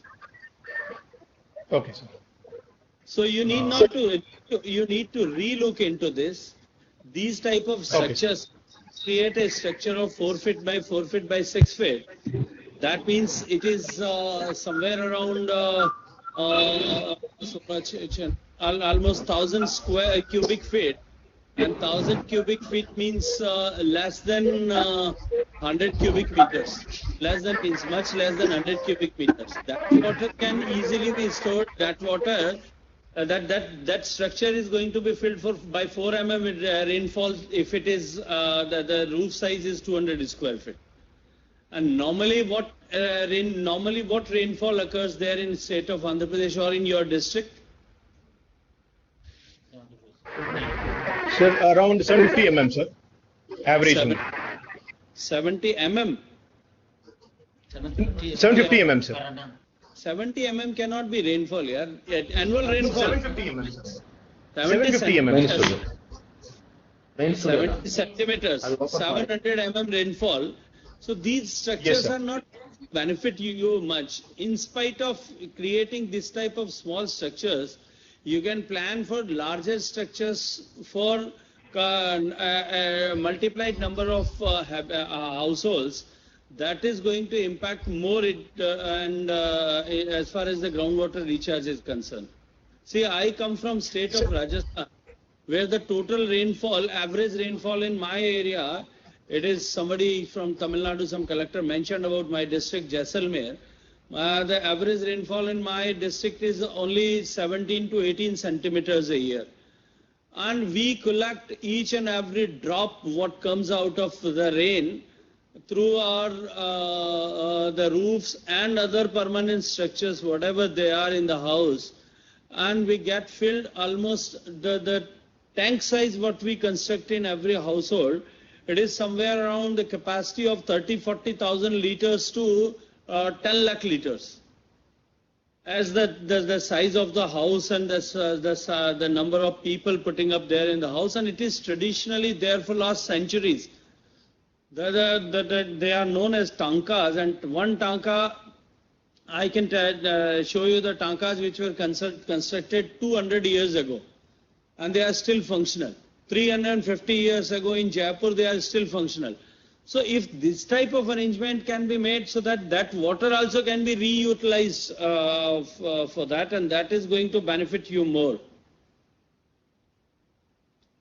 S12: Okay, sir.
S7: So you need you need to relook into this. These type of structures, create a structure of 4 feet by 4 feet by 6 feet. That means it is somewhere around almost 1,000 cubic feet. And 1,000 cubic feet means less than 100 cubic meters. Means much less than 100 cubic meters. That water can easily be stored. That water, that structure is going to be filled by 4 mm rainfall if it is the roof size is 200 square feet. And normally what rainfall occurs there in state of Andhra Pradesh or in your district?
S12: Sir, around 750 mm, sir. Average.
S7: 70 mm?
S12: 750 mm, sir.
S7: 70 mm cannot be rainfall, yeah. Annual rainfall.
S12: 750 mm, sir.
S7: 750
S12: mm.
S7: 70 centimeters. 700 mm rainfall. So these structures
S12: Yes,
S7: are not benefit you much. In spite of creating this type of small structures, you can plan for larger structures for a multiplied number of households. That is going to impact more as far as the groundwater recharge is concerned. See, I come from state of Rajasthan, where the total rainfall, average rainfall in my area, it is somebody from Tamil Nadu, some collector mentioned about my district, Jaisalmer. The average rainfall in my district is only 17 to 18 centimeters a year. And we collect each and every drop what comes out of the rain through our the roofs and other permanent structures, whatever they are in the house. And we get filled almost the tank size what we construct in every household. It is somewhere around the capacity of 30,000-40,000 liters to 10 lakh liters. As the size of the house and the number of people putting up there in the house, and it is traditionally there for last centuries. They are known as tankas, and one tanka, I can show you the tankas which were constructed 200 years ago, and they are still functional. 350 years ago in Jaipur, they are still functional. So if this type of arrangement can be made so that water also can be reutilized for that, and that is going to benefit you more.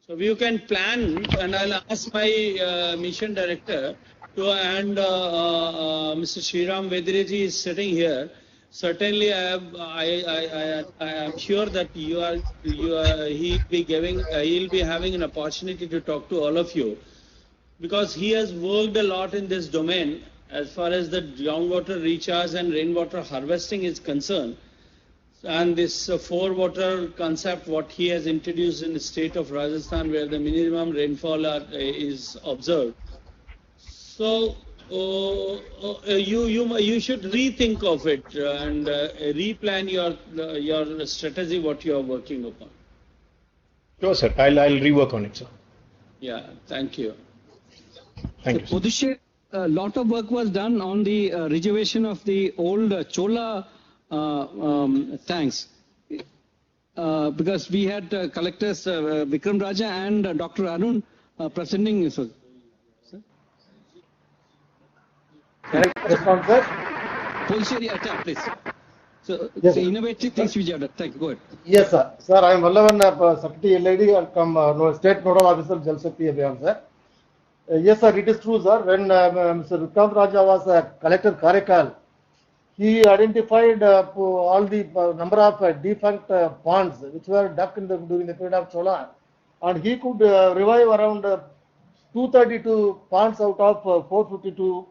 S7: So you can plan, and I'll ask my mission director and Mr. Sriram Vedreji is sitting here. Certainly, I am sure that he'll be having an opportunity to talk to all of you, because he has worked a lot in this domain as far as the groundwater recharge and rainwater harvesting is concerned. And this 4-water concept, what he has introduced in the state of Rajasthan, where the minimum rainfall is observed. So you should rethink of it and replan your strategy, what you are working upon.
S12: Sure, sir. I'll rework on it, sir.
S7: Yeah, thank you.
S12: Thank you, sir.
S1: Puducherry, a lot of work was done on the reservation of the old Chola tanks. Because we had collectors Vikram Raja and Dr. Arun presenting. So,
S6: Can I respond, sir?
S1: Puducherry attack, please. So,
S6: Yes,
S1: the
S6: sir.
S1: innovative things which you have done. Thank you. Go ahead.
S6: Yes, sir. Sir, I am Vallavan, Secretary LID, come State Nodal Officer, Jal Shakti Abhiyan, sir. Yes, sir, it is true, sir. When Mr. Vikram Raja was Collector Karaikal, he identified all the number of defunct ponds which were dug during the period of Chola, and he could revive around 232 ponds out of 452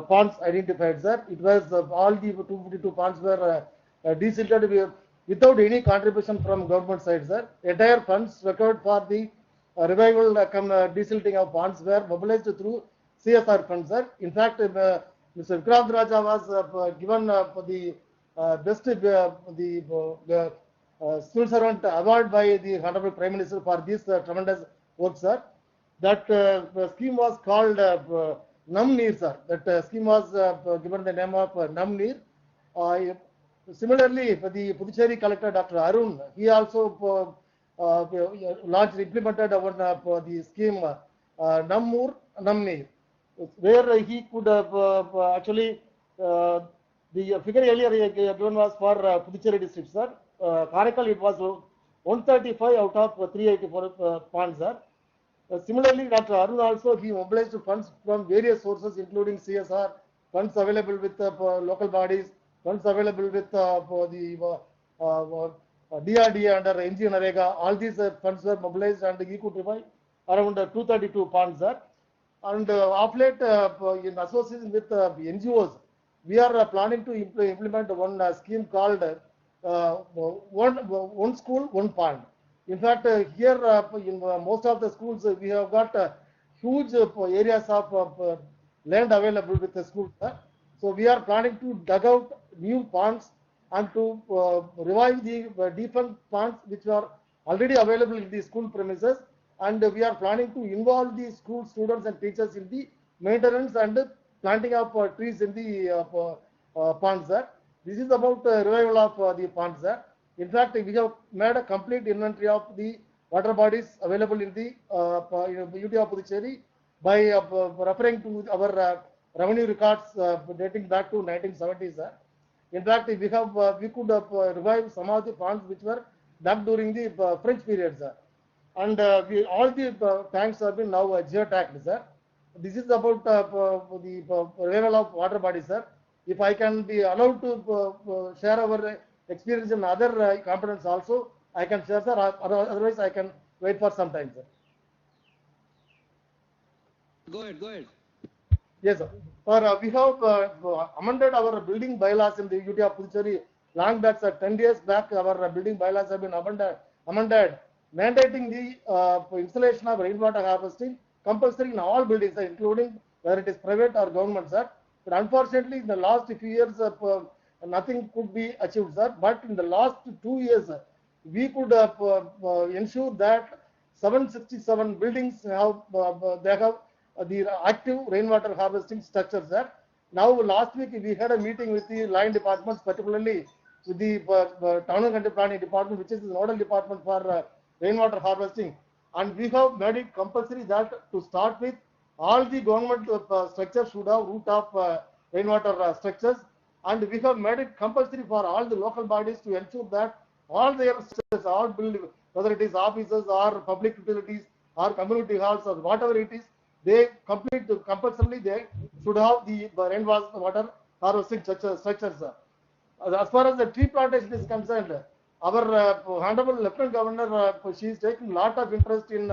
S6: ponds identified, sir. It was all the 252 ponds were desilted without any contribution from government side, sir. Entire funds required for the revival desilting of ponds were mobilized through CSR funds, sir. In fact, Mr. Vikram Raja was given the best civil servant award by the Honorable Prime Minister for this tremendous work, sir. That scheme was called Namneer, sir. That scheme was given the name of Namneer. Similarly, for the Puducherry collector, Dr. Arun, he also implemented the scheme Nammur Namneer, where he could actually the figure earlier given was for Puducherry district, sir. Karaikal it was 135 out of 384 ponds, sir. Similarly, Dr. Arun also he mobilized funds from various sources, including CSR funds available with local bodies, funds available with the DRDA under NGNREGA. All these funds were mobilized and he could revive around 232 ponds, sir. And of late, in association with NGOs, we are planning to implement one scheme called one school, one pond. In fact, here in most of the schools, we have got huge areas of land available with the schools. So we are planning to dug out new ponds and to revive the defunct ponds which are already available in the school premises. And we are planning to involve the school students and teachers in the maintenance and planting of trees in the ponds. This is about revival of the ponds. In fact, we have made a complete inventory of the water bodies available in the UT of Puducherry by referring to our revenue records dating back to 1970s. In fact, we could revive some of the ponds which were dug during the French periods. And all the tanks have been now geotagged, sir. This is about the revival of water bodies, sir. If I can be allowed to share our experience in other components also, I can share, sir. Otherwise, I can wait for some time, sir.
S1: Go ahead, go ahead.
S6: Yes, sir. We have amended our building bylaws in the UT of Puducherry long back, sir. 10 years back, our building bylaws have been amended, mandating the installation of rainwater harvesting compulsory in all buildings, including whether it is private or government, sir. But unfortunately, in the last few years, nothing could be achieved, sir. But in the last 2 years, we could ensure that 767 buildings have the active rainwater harvesting structures, sir. Now, last week we had a meeting with the line departments, particularly with the Town and Country Planning Department, which is the nodal department for rainwater harvesting, and we have made it compulsory that to start with, all the government structures should have root of rainwater structures, and we have made it compulsory for all the local bodies to ensure that all their structures, all buildings, whether it is offices or public utilities or community halls or whatever it is, they compulsorily they should have the rainwater harvesting structures. As far as the tree plantation is concerned, our Honorable Lieutenant Governor, she is taking a lot of interest in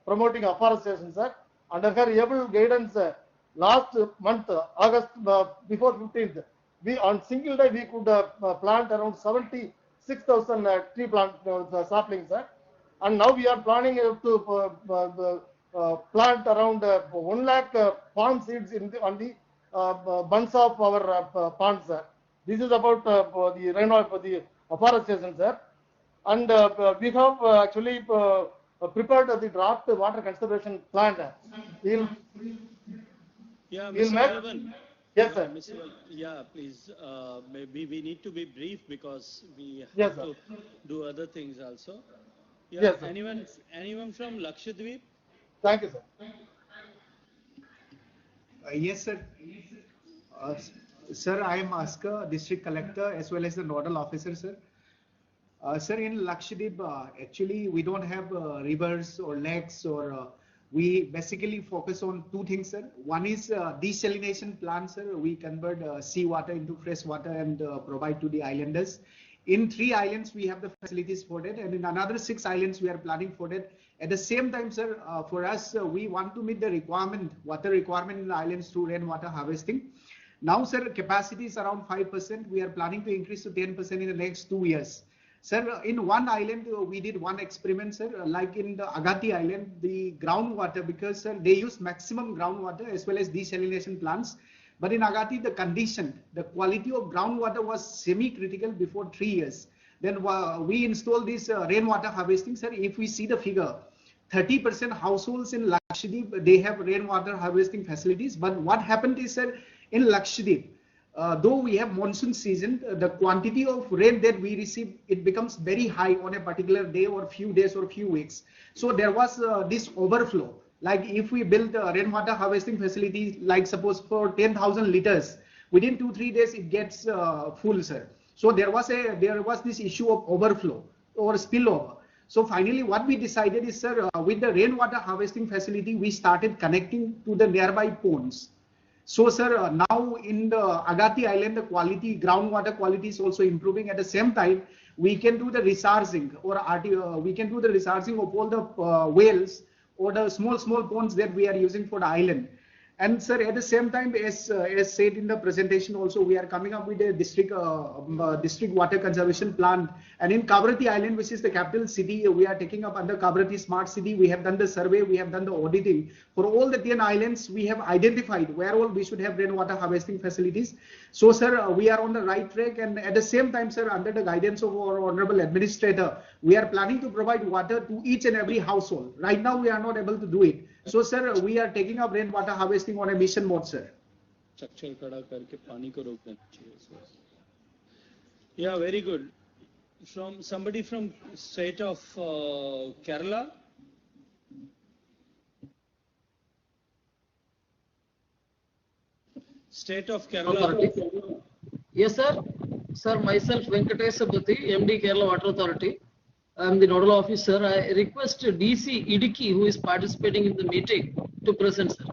S6: promoting afforestation, sir. Under her able guidance, last month, August, before 15th, we on single day we could plant around 76,000 tree saplings, sir. And now we are planning to plant around 1 lakh palm seeds on the bunds of our ponds, sir. This is about the rainwater for the afforestation, sir. And we have actually prepared the draft water conservation plan.
S7: Yeah,
S6: We'll
S7: Mr.
S6: make-
S7: Alvan.
S6: Yes, sir.
S7: Mr. Yeah, please. Maybe we need to be brief because we
S6: Yes,
S7: have
S6: sir.
S7: to do other things also. Yeah,
S6: Yes, sir.
S7: anyone from Lakshadweep?
S6: Thank you, sir.
S13: Yes, sir. Sir, I am Askar, District Collector as well as the Nodal Officer, sir. Sir, in Lakshadweep, actually, we don't have rivers or lakes, or we basically focus on two things, sir. One is desalination plant, sir. We convert seawater into fresh water and provide to the islanders. In 3 islands, we have the facilities for that, and in another 6 islands, we are planning for that. At the same time, sir, for us, we want to meet the water requirement in the islands through rainwater harvesting. Now, sir, capacity is around 5%. We are planning to increase to 10% in the next 2 years. Sir, in one island, we did one experiment, sir, like in the Agati Island, the groundwater, because sir, they use maximum groundwater as well as desalination plants. But in Agati, the quality of groundwater was semi-critical before 3 years. Then we installed this rainwater harvesting, sir. If we see the figure, 30% households in Lakshadweep, they have rainwater harvesting facilities. But what happened is, sir, in Lakshadweep, though we have monsoon season, the quantity of rain that we receive, it becomes very high on a particular day or few days or few weeks. So there was this overflow. Like if we build a rainwater harvesting facility, like suppose for 10,000 liters, within 2-3 days it gets full, sir. So there was this issue of overflow or spillover. So finally, what we decided is, sir, with the rainwater harvesting facility, we started connecting to the nearby ponds. So, sir, now in the Agati Island, the groundwater quality is also improving. At the same time, we can do the recharging, or we can do the recharging of all the wells or the small ponds that we are using for the island. And sir, at the same time, as said in the presentation also, we are coming up with a district water conservation plan. And in Kavaratti Island, which is the capital city, we are taking up under Kavaratti Smart City. We have done the survey, we have done the auditing. For all the 10 islands, we have identified where all we should have rainwater harvesting facilities. So sir, we are on the right track. And at the same time, sir, under the guidance of our Honorable Administrator, we are planning to provide water to each and every household. Right now, we are not able to do it. So sir, we are taking up rainwater harvesting on a mission mode, sir.
S7: Yeah, very good. From somebody from state of Kerala. State of Kerala.
S14: Yes, sir. Sir, myself Venkatesh Sabati, MD Kerala Water Authority. I am the nodal officer. I request DC Idiki, who is participating in the meeting, to present, sir.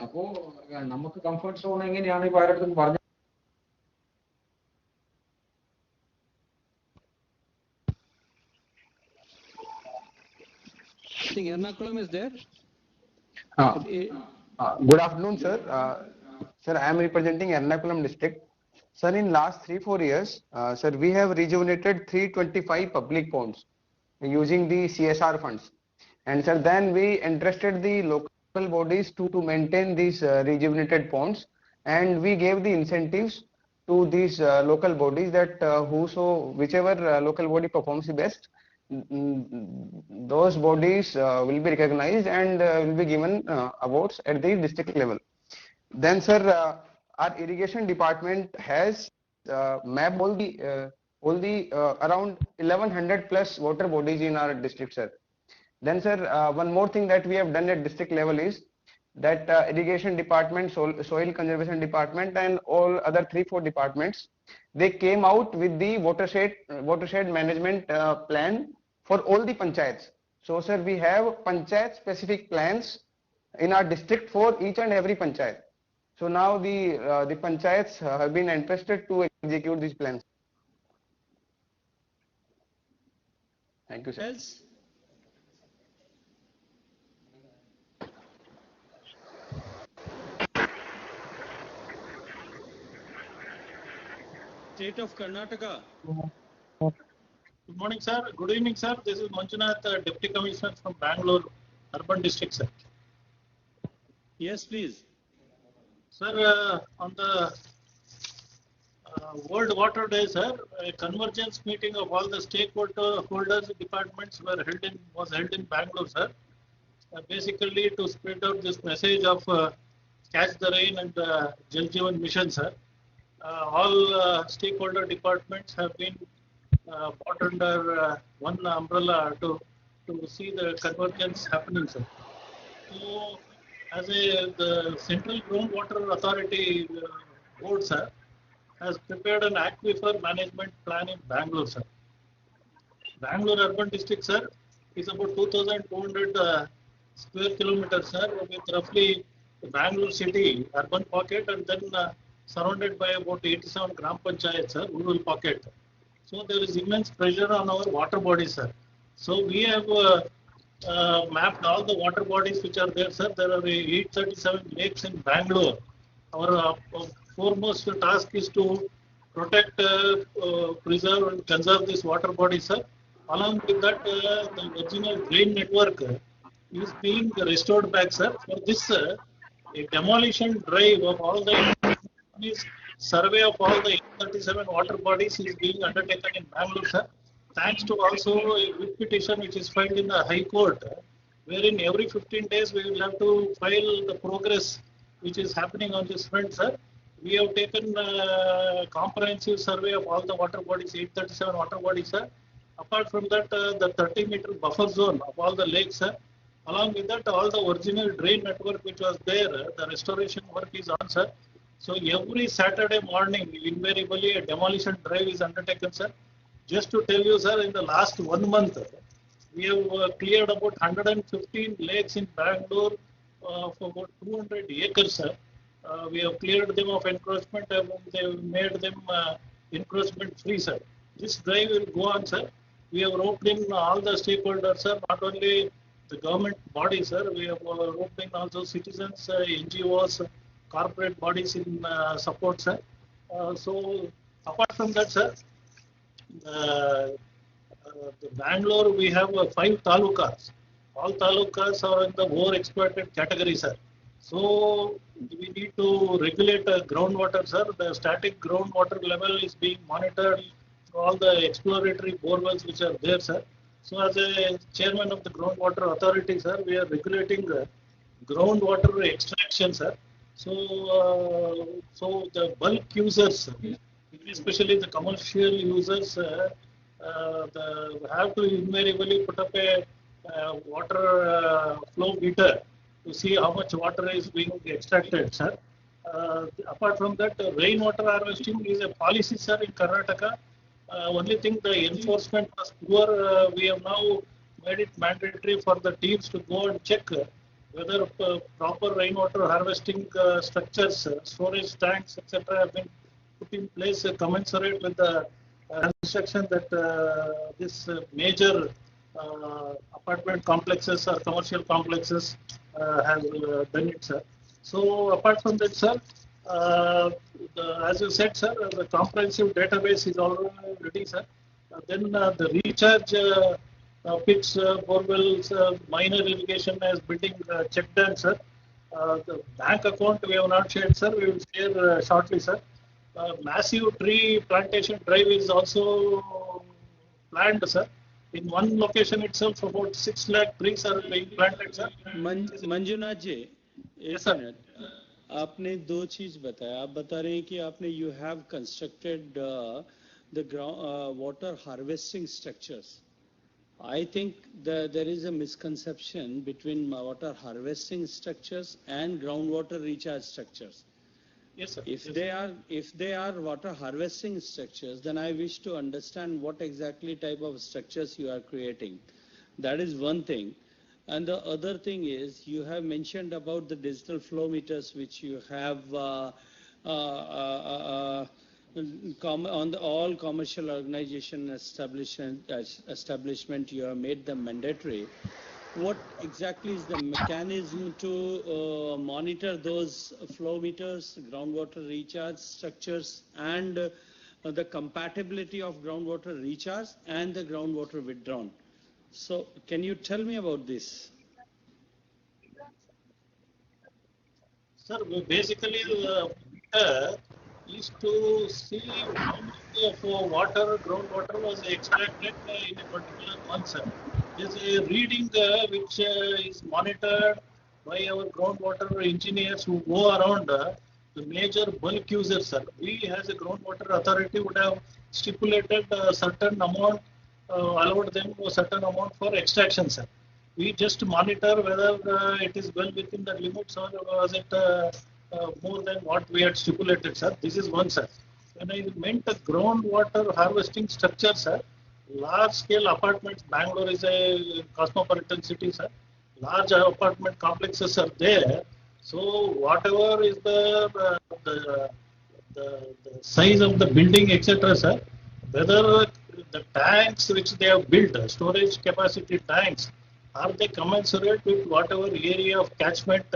S15: അപ്പോ നമുക്ക് comfort zone എങ്ങനെയാണ് ഇപ്പൊ ആരുടെ പറഞ്ഞു
S1: I think Ernakulam is there.
S16: Good afternoon, sir. Sir, I am representing Ernakulam district. Sir, in last 3-4 years, sir, we have rejuvenated 325 public ponds using the CSR funds. And sir, then we entrusted the local bodies to maintain these rejuvenated ponds, and we gave the incentives to these local bodies that whichever local body performs the best, those bodies will be recognized and will be given awards at the district level. Then sir, our irrigation department has mapped all the around 1100 plus water bodies in our district, sir. Then sir, one more thing that we have done at district level is that irrigation department, soil conservation department, and all other 3-4 departments, they came out with the watershed management plan for all the panchayats. So sir, we have panchayat specific plans in our district for each and every panchayat. So now the panchayats have been entrusted to execute these plans. Thank you, sir.
S7: Else? State of Karnataka.
S17: Good morning, sir. Good evening, sir. This is Manjunath, Deputy Commissioner from Bangalore Urban District, sir.
S7: Yes, please.
S17: Sir, on the World Water Day, sir, a convergence meeting of all the stakeholders departments was held in Bangalore, sir. Basically to spread out this message of Catch the Rain and the Jal Jeevan Mission, sir. All stakeholder departments have been brought under one umbrella to see the convergence happening, sir. So, as the Central Groundwater Authority board, sir, has prepared an aquifer management plan in Bangalore, sir. Bangalore Urban District, sir, is about 2,200 square kilometers, sir, with roughly the Bangalore city urban pocket and then surrounded by about 87 gram panchayats, sir, rural pocket. So there is immense pressure on our water bodies, sir. So we have mapped all the water bodies which are there, sir. There are 837 lakes in Bangalore. Our foremost task is to protect, preserve and conserve this water body, sir. Along with that, the original drain network is being restored back, sir. For this, a demolition drive of all the survey of all the 37 water bodies is being undertaken in Bangalore, sir. Thanks to also a writ petition which is filed in the High Court, wherein every 15 days we will have to file the progress which is happening on this front, sir. We have taken a comprehensive survey of all the water bodies, 837 water bodies, sir. Apart from that, the 30-meter buffer zone of all the lakes, sir. Along with that, all the original drain network which was there, the restoration work is on, sir. So every Saturday morning, invariably a demolition drive is undertaken, sir. Just to tell you, sir, in the last 1 month, we have cleared about 115 lakes in Bangalore for about 200 acres, sir. We have cleared them of encroachment and they have made them encroachment free, sir. This drive will go on, sir. We have roped in all the stakeholders, sir, not only the government bodies, sir. We have roped in also citizens, NGOs, corporate bodies in support, sir. So apart from that, sir, the Bangalore, we have 5 talukas. All talukas are in the overexploited category, sir. So we need to regulate groundwater, sir. The static groundwater level is being monitored through all the exploratory borewells which are there, sir. So as a chairman of the groundwater authority, sir, we are regulating groundwater extraction, sir. So, so the bulk users, especially the commercial users, have to invariably put up a water flow meter to see how much water is being extracted, sir. Apart from that, rainwater harvesting is a policy, sir, in Karnataka. Only thing, the enforcement was poor. We have now made it mandatory for the teams to go and check whether proper rainwater harvesting structures, storage tanks, etc., have been put in place commensurate with the construction that this major apartment complexes or commercial complexes have done it, sir. So apart from that, sir, as you said, sir, the comprehensive database is already ready, sir. Then the recharge pits, borewells, minor irrigation as building check dam, sir. The bank account we have not shared, sir. We will share shortly, sir. Massive tree plantation drive is also planned, sir. In one location itself, about 6 lakh trees are being planted, sir.
S7: Manjunath जी, एक minute, आपने 2 चीज बताया. आप बता रहे हैं कि आपने you have constructed the water harvesting structures. I think there is a misconception between water harvesting structures and groundwater recharge structures.
S17: Yes, sir.
S7: If they are water harvesting structures, then I wish to understand what exactly type of structures you are creating. That is one thing. And the other thing is, you have mentioned about the digital flow meters, which you have on all commercial organization establishment, you have made them mandatory. What exactly is the mechanism to monitor those flow meters, groundwater recharge structures, and the compatibility of groundwater recharge and the groundwater withdrawn? So can you tell me about this?
S17: Sir, basically the meter is to see how much of water, groundwater was extracted in a particular month, sir. There's a reading which is monitored by our groundwater engineers who go around the major bulk users, sir. We as a groundwater authority would have stipulated a certain amount, allowed them a certain amount for extraction, sir. We just monitor whether it is well within the limits or was it more than what we had stipulated, sir. This is one, sir. When I meant the groundwater harvesting structure, sir, large scale apartments, Bangalore is a cosmopolitan city, sir. Large apartment complexes are there. So whatever is the size of the building, etc., sir, whether the tanks which they have built, storage capacity tanks, are they commensurate with whatever area of catchment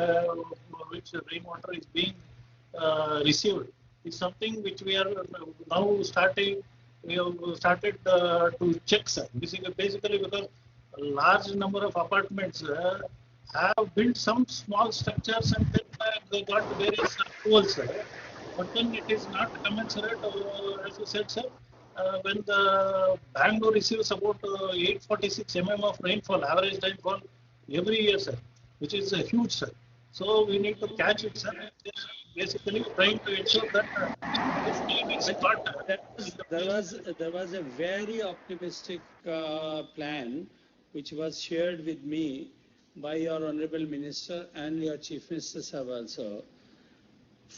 S17: which rainwater is being received? It's something which we are now starting. We have started to check, sir. Basically, because a large number of apartments have built some small structures and then they got various approvals, sir. But then it is not commensurate, as you said, sir. When the Bangalore receives about 846 mm of rainfall, average rainfall every year, sir, which is huge, sir. So we need to catch it, sir. Basically, trying to ensure that this team is got.
S7: There was a very optimistic plan which was shared with me by your Honorable Minister and your Chief Minister Sahab also.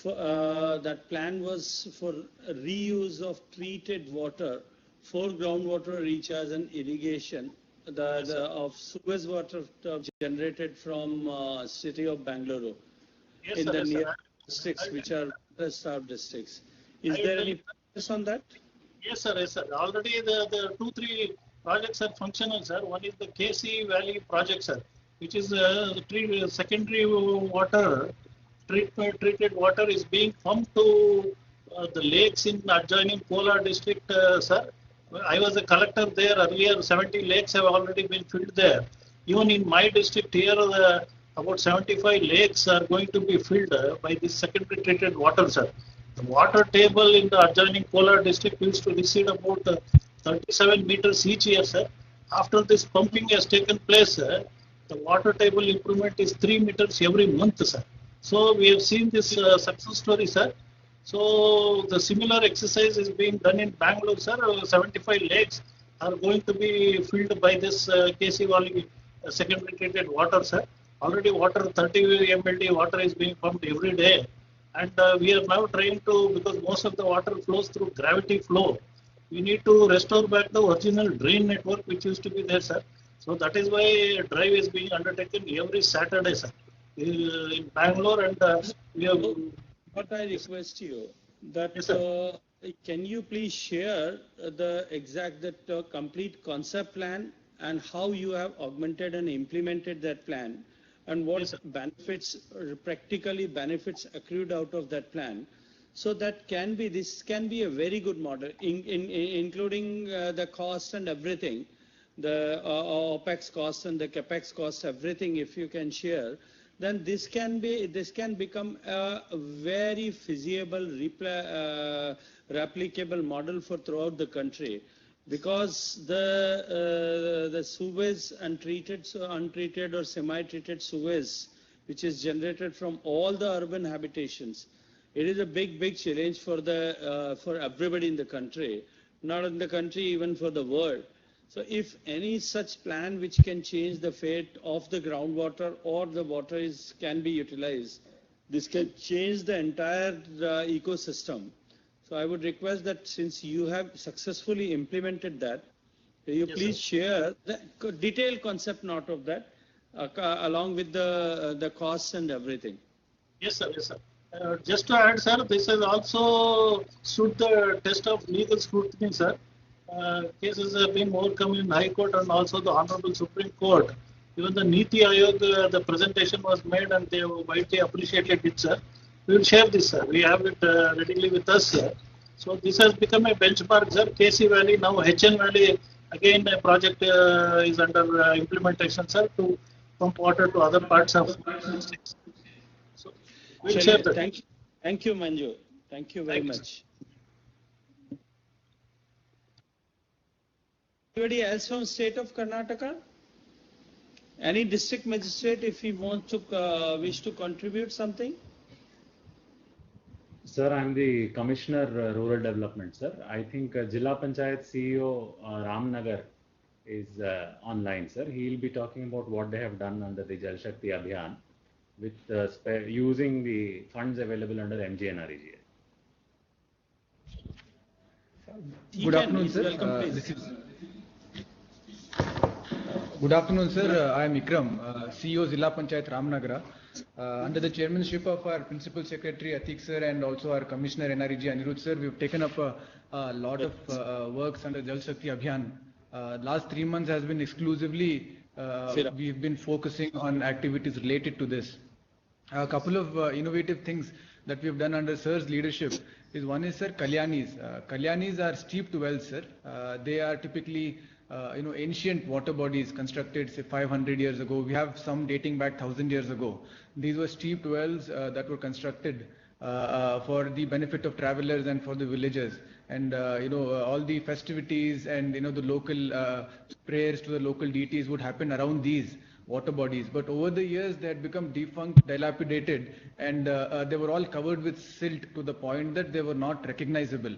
S7: That plan was for reuse of treated water for groundwater recharge and irrigation of sewage water generated from city of Bangalore in the near districts which are starved districts. Is there any progress on that?
S17: Yes, sir. Yes, sir. Already the 2-3 projects are functional, sir. One is the KC Valley project, sir, which is secondary water. Treated water is being pumped to the lakes in adjoining Kolar district, sir. I was a collector there earlier. 70 lakes have already been filled there. Even in my district here, about 75 lakes are going to be filled by this secondary treated water, sir. The water table in the adjoining Kolar district used to receive about 37 meters each year, sir. After this pumping has taken place, the water table improvement is 3 meters every month, sir. So we have seen this success story, sir. So the similar exercise is being done in Bangalore, sir. 75 lakes are going to be filled by this KC Valley secondary treated water, sir. Already 30 MLD water is being pumped every day. And we are now trying to, because most of the water flows through gravity flow, we need to restore back the original drain network which used to be there, sir. So that is why a drive is being undertaken every Saturday, sir, in Bangalore, and we have.
S7: What I request you that
S17: yes,
S7: can you please share the exact complete concept plan and how you have augmented and implemented that plan, and what benefits, practically benefits accrued out of that plan. So that this can be a very good model, including the cost and everything, the OPEX cost and the CAPEX cost, everything. If you can share, then this can become a very feasible, replicable model for throughout the country, because the sewage untreated or semi-treated sewage, which is generated from all the urban habitations, it is a big challenge for everybody in the country, not in the country, even for the world. So if any such plan which can change the fate of the groundwater or the water can be utilized, this can change the entire ecosystem. So I would request that since you have successfully implemented that, you
S17: Yes,
S7: please share the detailed concept note of that, along with the costs and everything.
S17: Yes, sir. Yes, sir. Just to add, sir, this has also stood the test of legal scrutiny, sir. Cases have been overcome in High Court and also the Honorable Supreme Court. Even the Niti Aayog, the presentation was made and they widely appreciated it, sir. We will share this, sir. We have it readily with us, sir. So this has become a benchmark, sir. KC Valley, now HN Valley, again a project is under implementation, sir, to pump water to other parts of the state. So we'll share that.
S7: Thank you, Manju. Thank you very much. Anybody else from state of Karnataka? Any district magistrate, if he wants to wish to contribute something?
S18: Sir, I'm the Commissioner Rural Development, sir. I think Jilla Panchayat CEO Ramnagar is online, sir. He will be talking about what they have done under the Jal Shakti Abhiyan with using the funds available under MGNREGA.
S5: Good afternoon, sir. Good afternoon, sir. I am Ikram, CEO Zilla Panchayat Ramnagara. Under the chairmanship of our Principal Secretary Atik sir and also our Commissioner NREG Anirudh sir, we have taken up a lot of works under Jal Shakti Abhiyan. Last 3 months has been exclusively, we've been focusing on activities related to this. A couple of innovative things that we have done under sir's leadership is one is, sir, Kalyanis. Kalyanis are steeped wells, sir. They are typically ancient water bodies constructed, say, 500 years ago. We have some dating back 1,000 years ago. These were steeped wells that were constructed for the benefit of travelers and for the villagers. And, all the festivities and, the local prayers to the local deities would happen around these water bodies. But over the years, they had become defunct, dilapidated, and they were all covered with silt to the point that they were not recognizable.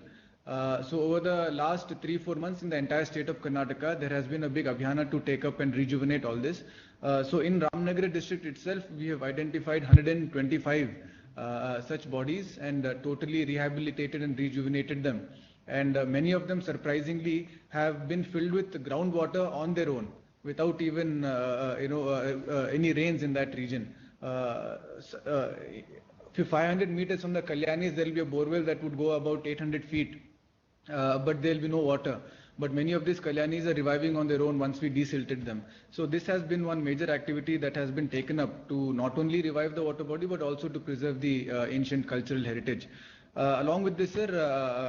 S5: So over the last 3-4 months in the entire state of Karnataka, there has been a big abhiyana to take up and rejuvenate all this. So in Ramnagara district itself, we have identified 125 such bodies and totally rehabilitated and rejuvenated them. And many of them, surprisingly, have been filled with groundwater on their own, without even any rains in that region. 500 meters from the Kalyanis, there will be a borewell that would go about 800 feet. But there will be no water. But many of these Kalyanis are reviving on their own once we desilted them. So this has been one major activity that has been taken up to not only revive the water body, but also to preserve the ancient cultural heritage. Along with this, sir,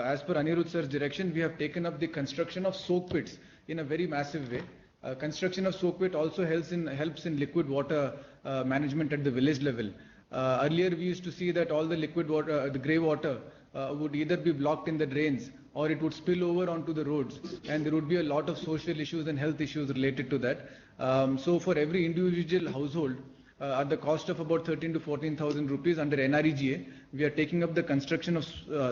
S5: as per Anirudh sir's direction, we have taken up the construction of soak pits in a very massive way. Construction of soak pit also helps in liquid water management at the village level. Earlier, we used to see that all the liquid water, the grey water, would either be blocked in the drains or it would spill over onto the roads, and there would be a lot of social issues and health issues related to that. So for every individual household, at the cost of about 13,000 to 14,000 rupees under NREGA, we are taking up the construction of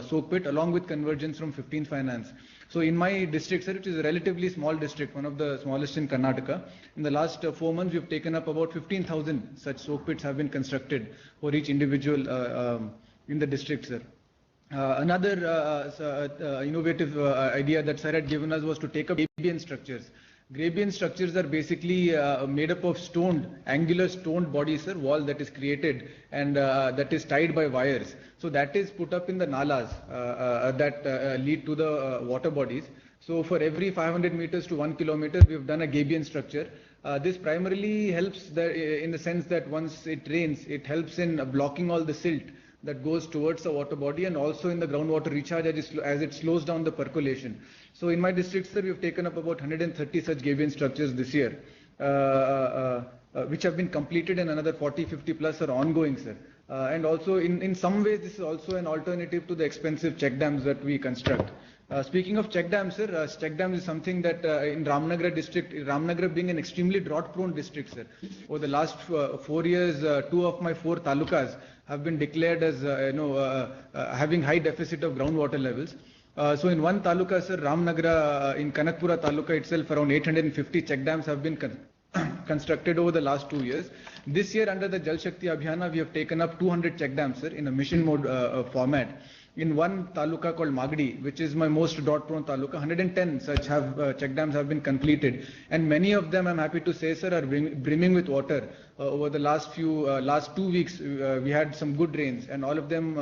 S5: soak pit along with convergence from 15th Finance. So in my district, sir, which is a relatively small district, one of the smallest in Karnataka, in the last 4 months, we have taken up about 15,000 such soak pits have been constructed for each individual in the district, sir. Another innovative idea that sir had given us was to take up Grabian structures. Grabian structures are basically made up of angular stoned bodies, sir, wall that is created and that is tied by wires. So that is put up in the nalas that lead to the water bodies. So for every 500 meters to 1 kilometer, we have done a Grabian structure. This primarily helps in the sense that once it rains, it helps in blocking all the silt that goes towards the water body and also in the groundwater recharge as it slows down the percolation. So in my district, sir, we have taken up about 130 such Grabian structures this year, which have been completed, and another 40-50 plus are ongoing, sir. And also in some ways, this is also an alternative to the expensive check dams that we construct. Speaking of check dams, sir, check dams is something that in Ramnagara district, Ramnagara being an extremely drought-prone district, sir, over the last 4 years, 2 of my 4 talukas have been declared as having high deficit of groundwater levels. So in one taluka, sir, Ramnagara, in Kanakpura taluka itself, around 850 check dams have been constructed over the last 2 years. This year, under the Jal Shakti Abhiyana, we have taken up 200 check dams, sir, in a mission mode format. In one taluka called Magdi, which is my most drought-prone taluka, 110 such check dams have been completed, and many of them, I'm happy to say, sir, are brimming with water. Over the last 2 weeks, we had some good rains, and all of them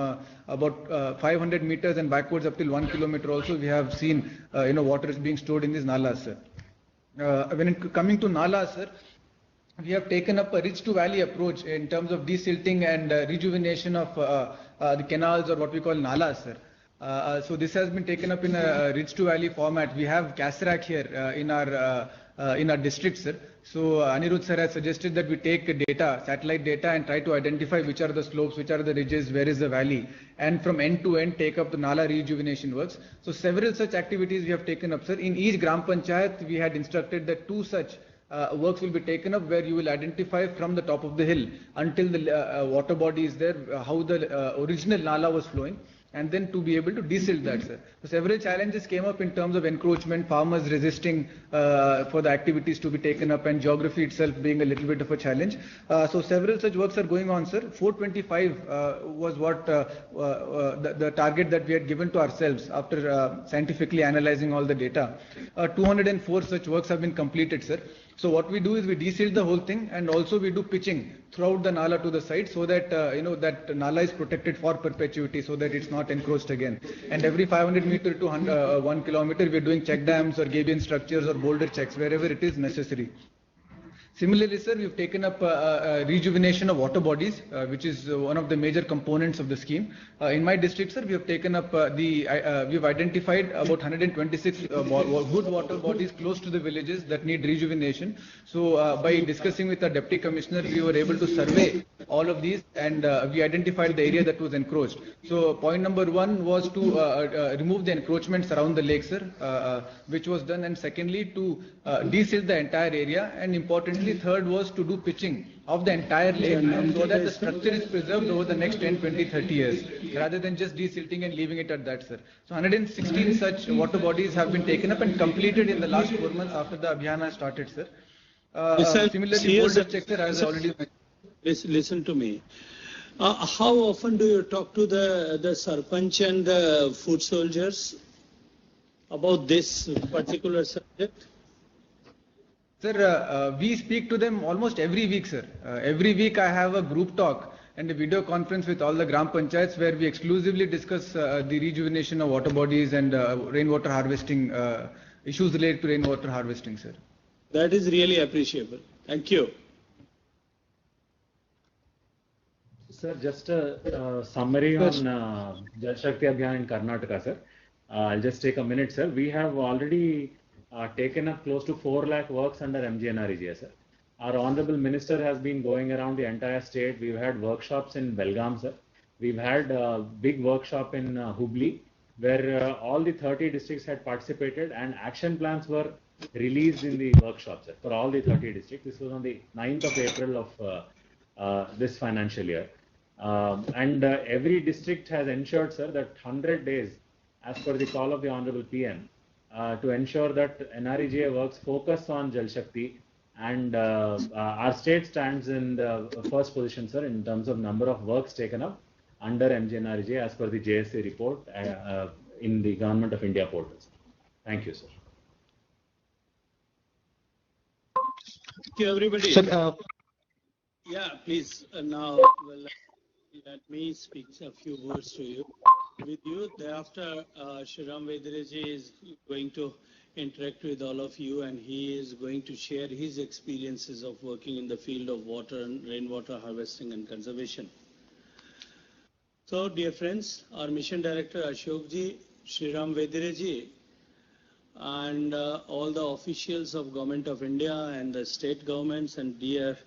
S5: about 500 meters and backwards up till 1 kilometer. Also, we have seen water is being stored in these nalas, sir. Coming to nalas, sir, we have taken up a ridge to valley approach in terms of desilting and rejuvenation of the canals, or what we call nalas, sir. So this has been taken up in a ridge to valley format. We have CASRAC here in our district, sir. So Anirudh sir has suggested that we take data, satellite data, and try to identify which are the slopes, which are the ridges, where is the valley, and from end to end take up the nala rejuvenation works. So several such activities we have taken up, sir. In each Gram Panchayat, we had instructed that 2 such works will be taken up, where you will identify from the top of the hill until the water body is there, how the original nala was flowing, and then to be able to desilt that, sir. So several challenges came up in terms of encroachment, farmers resisting for the activities to be taken up, and geography itself being a little bit of a challenge. So several such works are going on, sir. 425 was what the target that we had given to ourselves after scientifically analyzing all the data. 204 such works have been completed, sir. So what we do is we desilt the whole thing, and also we do pitching throughout the nala to the side, so that that nala is protected for perpetuity, so that it's not encroached again. And every 500 meter to 1 kilometer, we are doing check dams or gabion structures or boulder checks wherever it is necessary. Similarly, sir, we've taken up rejuvenation of water bodies, which is one of the major components of the scheme. In my district, sir, we have taken up we've identified about 126 good water bodies close to the villages that need rejuvenation. So by discussing with our deputy commissioner, we were able to survey all of these, and we identified the area that was encroached. So point number 1 was to remove the encroachments around the lake, sir, which was done, and secondly to desilt the entire area, and importantly third was to do pitching of the entire lake, so that the structure is preserved over the next 10, 20, 30 years, rather than just desilting and leaving it at that, sir. So 116 such water bodies have been taken up and completed in the last 4 months after the Abhiyan has started, sir. Similarly, boulder checks, sir, as already mentioned.
S7: Listen to me. How often do you talk to the Sarpanch and the foot soldiers about this particular subject?
S5: Sir, we speak to them almost every week, sir. Every week I have a group talk and a video conference with all the Gram Panchayats, where we exclusively discuss the rejuvenation of water bodies and rainwater harvesting, issues related to rainwater harvesting, sir.
S7: That is really appreciable. Thank you.
S18: Sir, just a summary on Jal Shakti Abhiyan in Karnataka, sir. I'll just take a minute, sir. We have already taken up close to 4 lakh works under MGNREGA, sir. Our Honorable Minister has been going around the entire state. We've had workshops in Belgaum, sir. We've had a big workshop in Hubli, where all the 30 districts had participated, and action plans were released in the workshop, sir, for all the 30 districts. This was on the 9th of April of this financial year. And every district has ensured, sir, that 100 days, as per the call of the Honorable PM, to ensure that NREGA works focus on Jal Shakti, and our state stands in the first position, sir, in terms of number of works taken up under MGNREGA as per the JSA report in the Government of India portals. Thank you, sir.
S7: Thank you, everybody.
S9: Sir,
S7: yeah, please. Now, let me speak a few words to you. With you, thereafter, Shriram Vedreji is going to interact with all of you, and he is going to share his experiences of working in the field of water and rainwater harvesting and conservation. So, dear friends, our Mission Director Ashokji, Shriram Vedreji, and all the officials of Government of India and the state governments and dear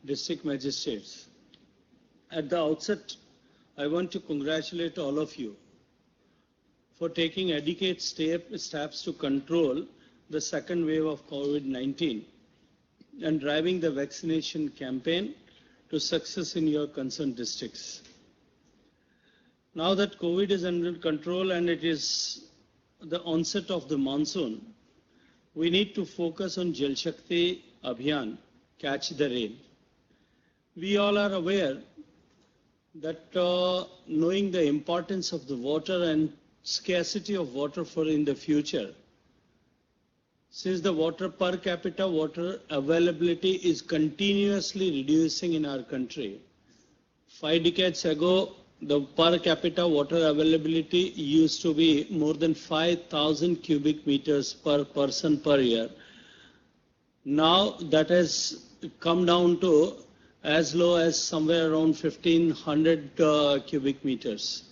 S7: district magistrates. At the outset, I want to congratulate all of you for taking adequate steps to control the second wave of COVID-19 and driving the vaccination campaign to success in your concerned districts. Now that COVID is under control and it is the onset of the monsoon, we need to focus on Jal Shakti Abhiyan, Catch the Rain. We all are aware that knowing the importance of the water and scarcity of water for in the future, since the water per capita water availability is continuously reducing in our country. 5 decades ago, the per capita water availability used to be more than 5,000 cubic meters per person per year. Now that has come down to as low as somewhere around 1,500 cubic meters.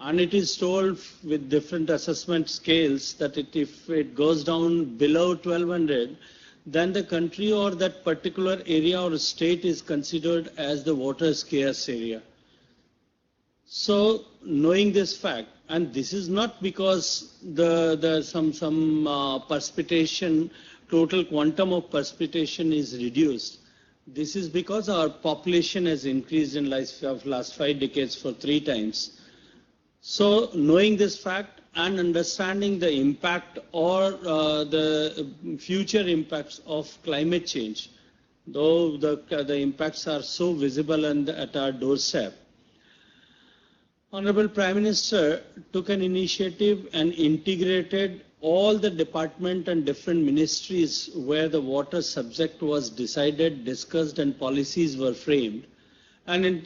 S7: And it is told with different assessment scales that if it goes down below 1,200, then the country or that particular area or state is considered as the water scarce area. So knowing this fact, and this is not because some precipitation, total quantum of precipitation is reduced. This is because our population has increased in last 5 decades for 3 times. So knowing this fact and understanding the impact or the future impacts of climate change, though the impacts are so visible and at our doorstep, Honorable Prime Minister took an initiative and integrated all the department and different ministries where the water subject was decided, discussed and policies were framed, and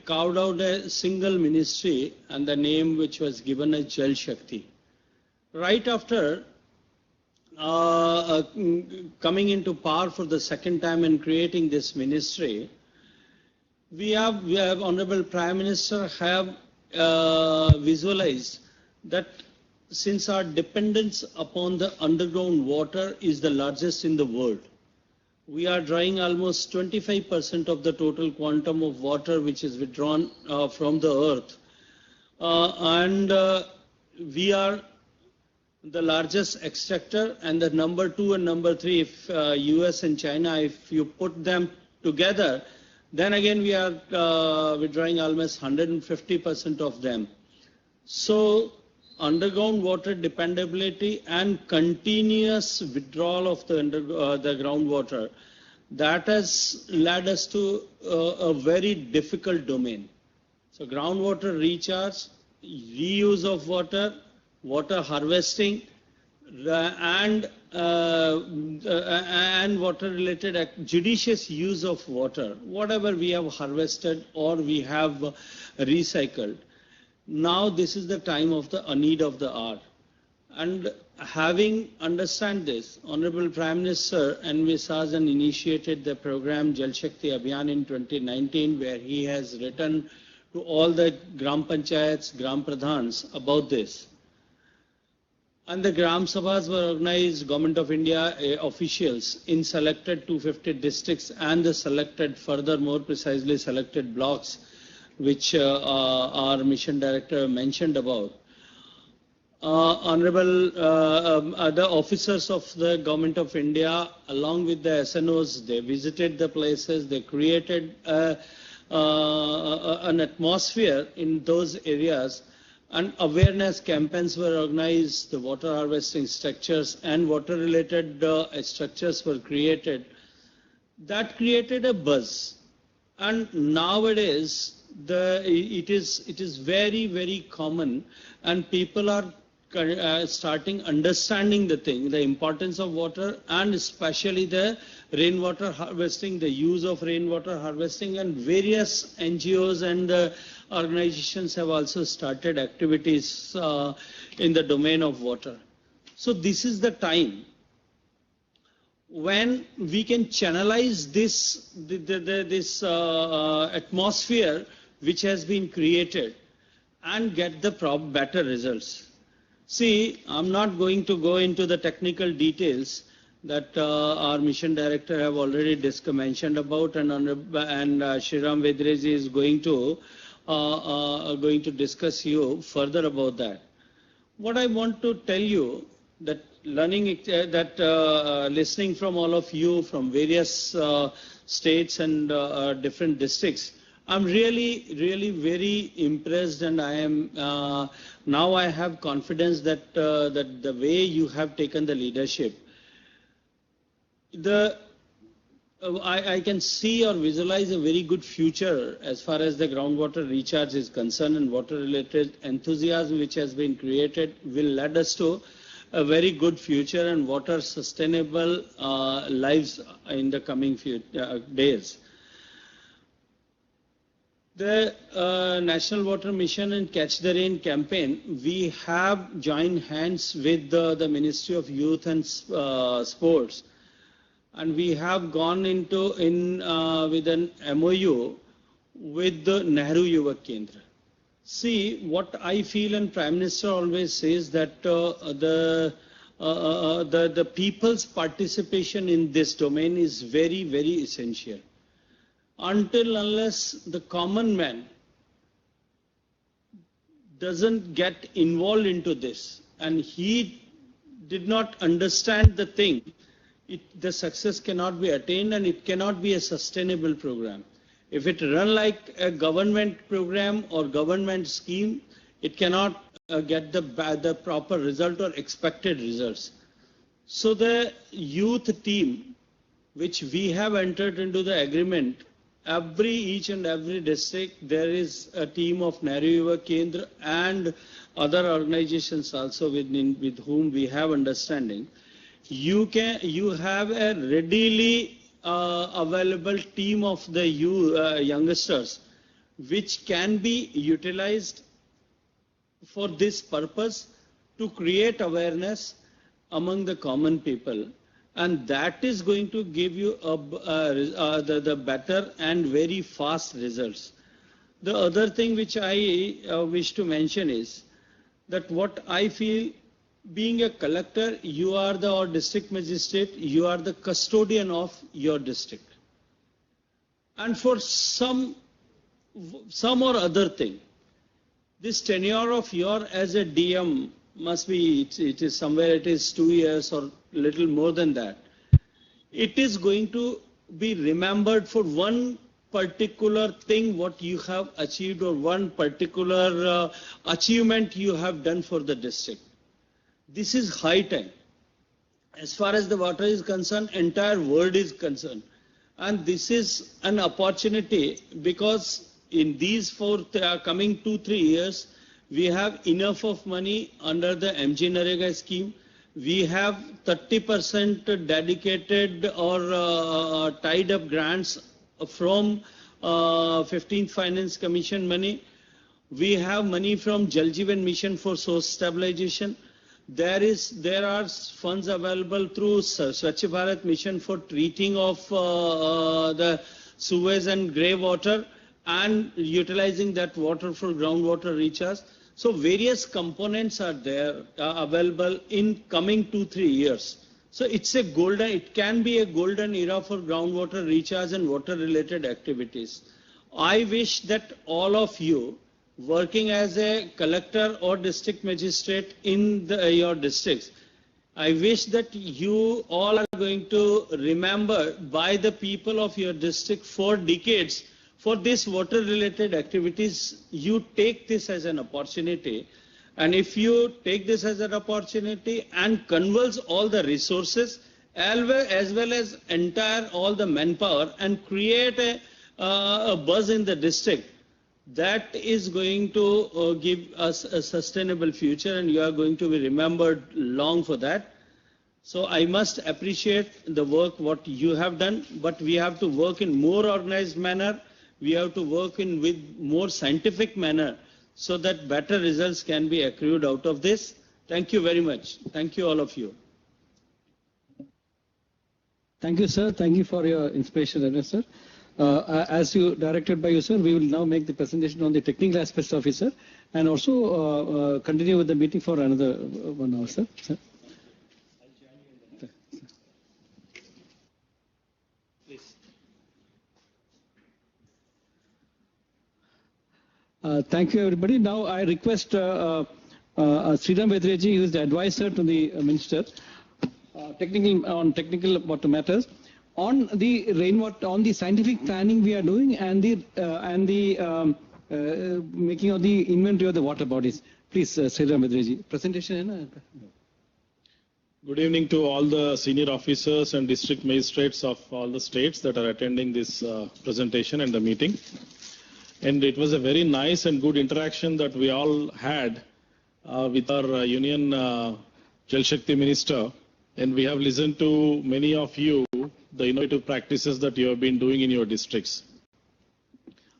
S7: carved out a single ministry and the name which was given as Jal Shakti. Right after coming into power for the second time and creating this ministry, we have Honorable Prime Minister have visualized that since our dependence upon the underground water is the largest in the world, we are drawing almost 25% of the total quantum of water which is withdrawn from the earth. We are the largest extractor, and the number 2 and number 3, if US and China, if you put them together, then again we are withdrawing almost 150% of them. So underground water dependability and continuous withdrawal of the groundwater, that has led us to a very difficult domain. So groundwater recharge, reuse of water, water harvesting, and water related judicious use of water, whatever we have harvested or we have recycled. Now this is the time of the need of the hour. And having understand this, Honorable Prime Minister envisaged and initiated the program Jal Shakti Abhiyan in 2019, where he has written to all the Gram Panchayats, Gram Pradhans about this. And the Gram Sabhas were organized, Government of India officials in selected 250 districts and the selected, further more precisely selected blocks, which our mission director mentioned about. The officers of the Government of India, along with the SNOs, they visited the places, they created an atmosphere in those areas, and awareness campaigns were organized, the water harvesting structures and water related structures were created. That created a buzz. And nowadays, it is very, very common, and people are starting understanding the importance of water, and especially the rainwater harvesting, the use of rainwater harvesting, and various NGOs and organizations have also started activities in the domain of water. So this is the time when we can channelize this atmosphere which has been created and get the better results. See, I'm not going to go into the technical details that our mission director have already mentioned about, and Shriram Vedreji is going to discuss you further about that. What I want to tell you that listening from all of you from various states and different districts, I'm really very impressed, and I am now I have confidence that that the way you have taken the leadership, the I can see or visualize a very good future as far as the groundwater recharge is concerned, and water-related enthusiasm which has been created will lead us to a very good future and water sustainable lives in the coming few days. The National Water Mission and Catch the Rain campaign, we have joined hands with the Ministry of Youth and Sports, and we have gone into with an MOU with the Nehru Yuvak Kendra. See, what I feel, and Prime Minister always says that the people's participation in this domain is very, very essential. Until unless the common man doesn't get involved into this and he did not understand the thing, the success cannot be attained and it cannot be a sustainable program. If it run like a government program or government scheme, it cannot get the proper result or expected results. So the youth team, which we have entered into the agreement, each and every district there is a team of Nehru Yuvak Kendra and other organizations also with whom we have understanding. You have a readily available team of the youngsters which can be utilized for this purpose to create awareness among the common people, and that is going to give you the better and very fast results. The other thing which I wish to mention is that what I feel, being a collector, you are or district magistrate, you are the custodian of your district. And for some or other thing, this tenure of your as a DM must be, it is somewhere it is 2 years or little more than that. It is going to be remembered for one particular thing what you have achieved or one particular achievement you have done for the district. This is high time. As far as the water is concerned, entire world is concerned. And this is an opportunity because in these coming 2-3 years, we have enough of money under the MG Narega scheme. We have 30% dedicated or tied up grants from 15th Finance Commission money. We have money from Jal Jeevan Mission for source stabilization. There are funds available through Swachh Bharat Mission for treating of the sewage and grey water and utilizing that water for groundwater recharge. So various components are there available in coming 2-3 years. So it can be a golden era for groundwater recharge and water related activities. I wish that all of you working as a collector or district magistrate in your districts, I wish that you all are going to remember by the people of your district for decades for this water related activities. You take this as an opportunity, and if you take this as an opportunity and converge all the resources as well as entire all the manpower and create a buzz in the district, that is going to give us a sustainable future, and you are going to be remembered long for that. So I must appreciate the work what you have done, but we have to work in more organized manner. We have to work with more scientific manner so that better results can be accrued out of this. Thank you very much. Thank you, all of you.
S1: Thank you, sir. Thank you for your inspiration, sir. As you directed by you, sir, we will now make the presentation on the technical aspects of it, sir, and also continue with the meeting for another 1 hour, sir. Please. Thank you, everybody. Now I request Sriram Vedreji, who is the advisor to the Minister, on technical water matters, on the rainwater, on the scientific planning we are doing, and the making of the inventory of the water bodies. Please, Sriram Vedreji. Presentation.
S19: Good evening to all the senior officers and district magistrates of all the states that are attending this presentation and the meeting. And it was a very nice and good interaction that we all had with our Union Jal Shakti Minister. And we have listened to many of you, the innovative practices that you have been doing in your districts.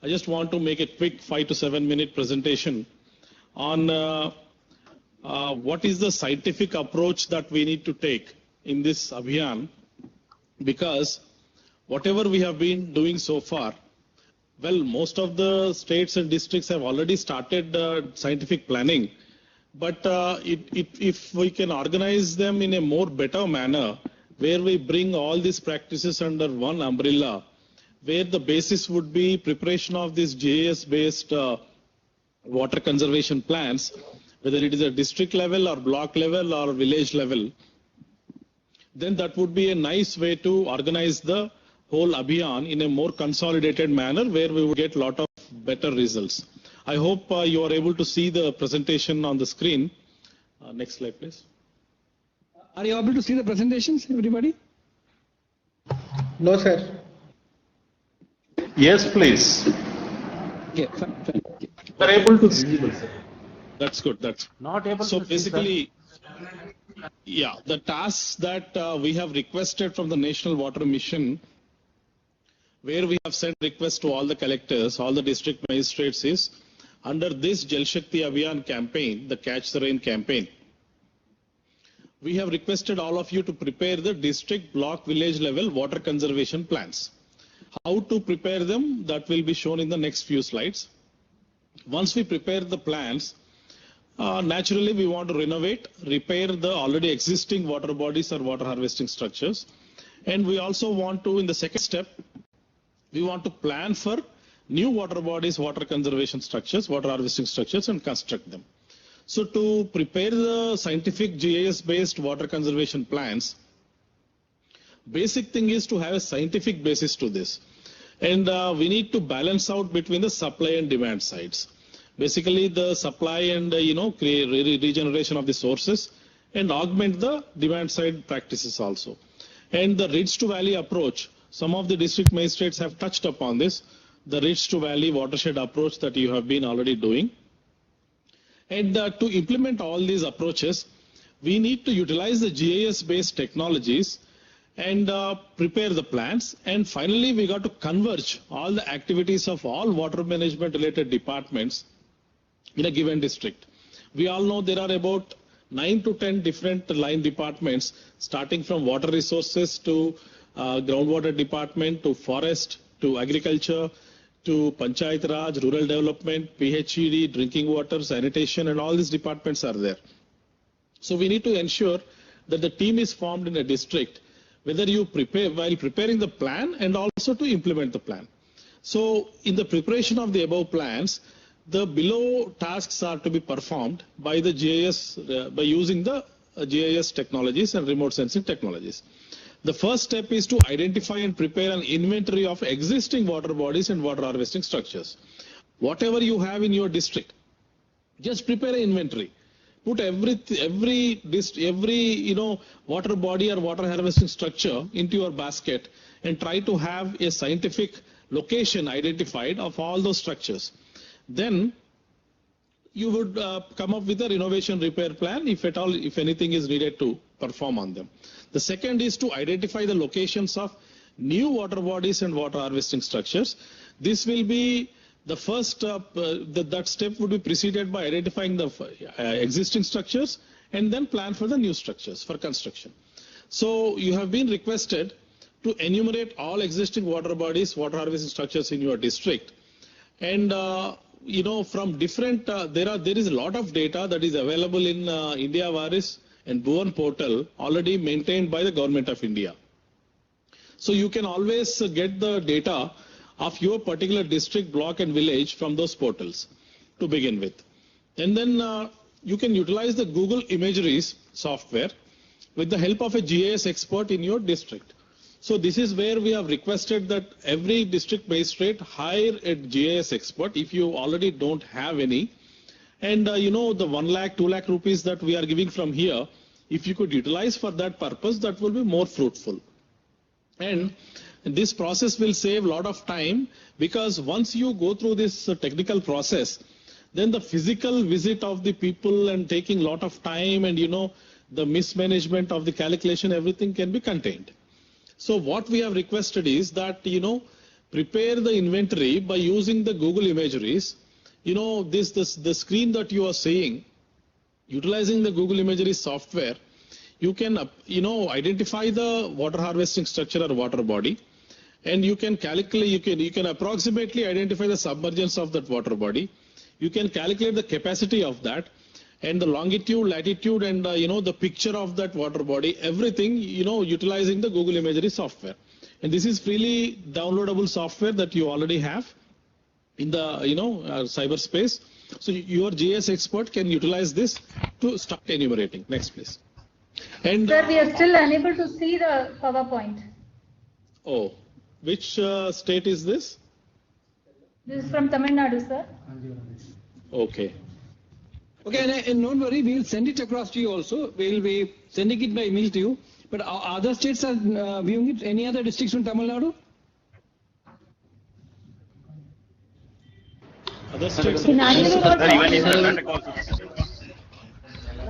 S19: I just want to make a quick 5 to 7 minute presentation on what is the scientific approach that we need to take in this Abhiyan, because whatever we have been doing so far, well, most of the states and districts have already started scientific planning, but if we can organize them in a more better manner, where we bring all these practices under one umbrella, where the basis would be preparation of these GIS-based water conservation plans, whether it is at district level or block level or village level, then that would be a nice way to organize the whole Abhiyan in a more consolidated manner where we would get a lot of better results. I hope you are able to see the presentation on the screen. Next slide, please.
S1: Are you able to see the presentations, everybody?
S9: No, sir.
S8: Yes, please.
S1: Okay, fine.
S8: We are able to see.
S19: That's good. That's
S4: not able
S19: so
S4: to
S19: basically, yeah, the tasks that we have requested from the National Water Mission, where we have sent requests to all the collectors, all the district magistrates, is under this Jal Shakti Abhiyan campaign, the Catch the Rain campaign. We have requested all of you to prepare the district, block, village level water conservation plans. How to prepare them, that will be shown in the next few slides. Once we prepare the plans, naturally we want to renovate, repair the already existing water bodies or water harvesting structures. And we also want to, in the second step, we want to plan for new water bodies, water conservation structures, water harvesting structures, and construct them. So to prepare the scientific GIS-based water conservation plans, basic thing is to have a scientific basis to this. And we need to balance out between the supply and demand sides. Basically the supply and regeneration of the sources, and augment the demand side practices also. And the ridge to valley approach, some of the district magistrates have touched upon this, the ridge to valley watershed approach that you have been already doing. And to implement all these approaches, we need to utilize the GIS-based technologies and prepare the plans. And finally, we got to converge all the activities of all water management related departments in a given district. We all know there are about 9 to 10 different line departments, starting from water resources to groundwater department, to forest, to agriculture, to Panchayat Raj, rural development, PHED, drinking water, sanitation, and all these departments are there. So we need to ensure that the team is formed in a district, whether you prepare while preparing the plan and also to implement the plan. So in the preparation of the above plans, the below tasks are to be performed by the GIS, by using the GIS technologies and remote sensing technologies. The first step is to identify and prepare an inventory of existing water bodies and water harvesting structures. Whatever you have in your district, just prepare an inventory. Put every water body or water harvesting structure into your basket and try to have a scientific location identified of all those structures. Then you would come up with a renovation repair plan if at all, if anything is needed to perform on them. The second is to identify the locations of new water bodies and water harvesting structures. This will be the first, that step would be preceded by identifying the existing structures and then plan for the new structures for construction. So you have been requested to enumerate all existing water bodies, water harvesting structures in your district. And from different, there is a lot of data that is available in India Varis and Bhuvan portal already maintained by the Government of India. So you can always get the data of your particular district, block and village from those portals to begin with. And then you can utilize the Google Imageries software with the help of a GIS expert in your district. So this is where we have requested that every district magistrate hire a GIS expert if you already don't have any. And the 1 lakh, 2 lakh rupees that we are giving from here, if you could utilize for that purpose, that will be more fruitful. And this process will save a lot of time, because once you go through this technical process, then the physical visit of the people and taking a lot of time, and the mismanagement of the calculation, everything can be contained. So what we have requested is that, prepare the inventory by using the Google imageries. The screen that you are seeing, utilizing the Google imagery software, you can, identify the water harvesting structure or water body, and you can calculate, you can approximately identify the submergence of that water body. You can calculate the capacity of that, and the longitude, latitude, and the picture of that water body, everything, utilizing the Google imagery software. And this is freely downloadable software that you already have in the cyberspace. So your GIS expert can utilize this to start enumerating. Next, please. And
S2: Sir, we are still unable to see the PowerPoint.
S19: Oh, which state is this?
S2: This is from Tamil Nadu, sir.
S19: Okay.
S1: Okay, and don't worry, we will send it across to you also. We will be sending it by email to you. But other states are viewing it. Any other districts from Tamil Nadu?
S19: Other states.
S2: In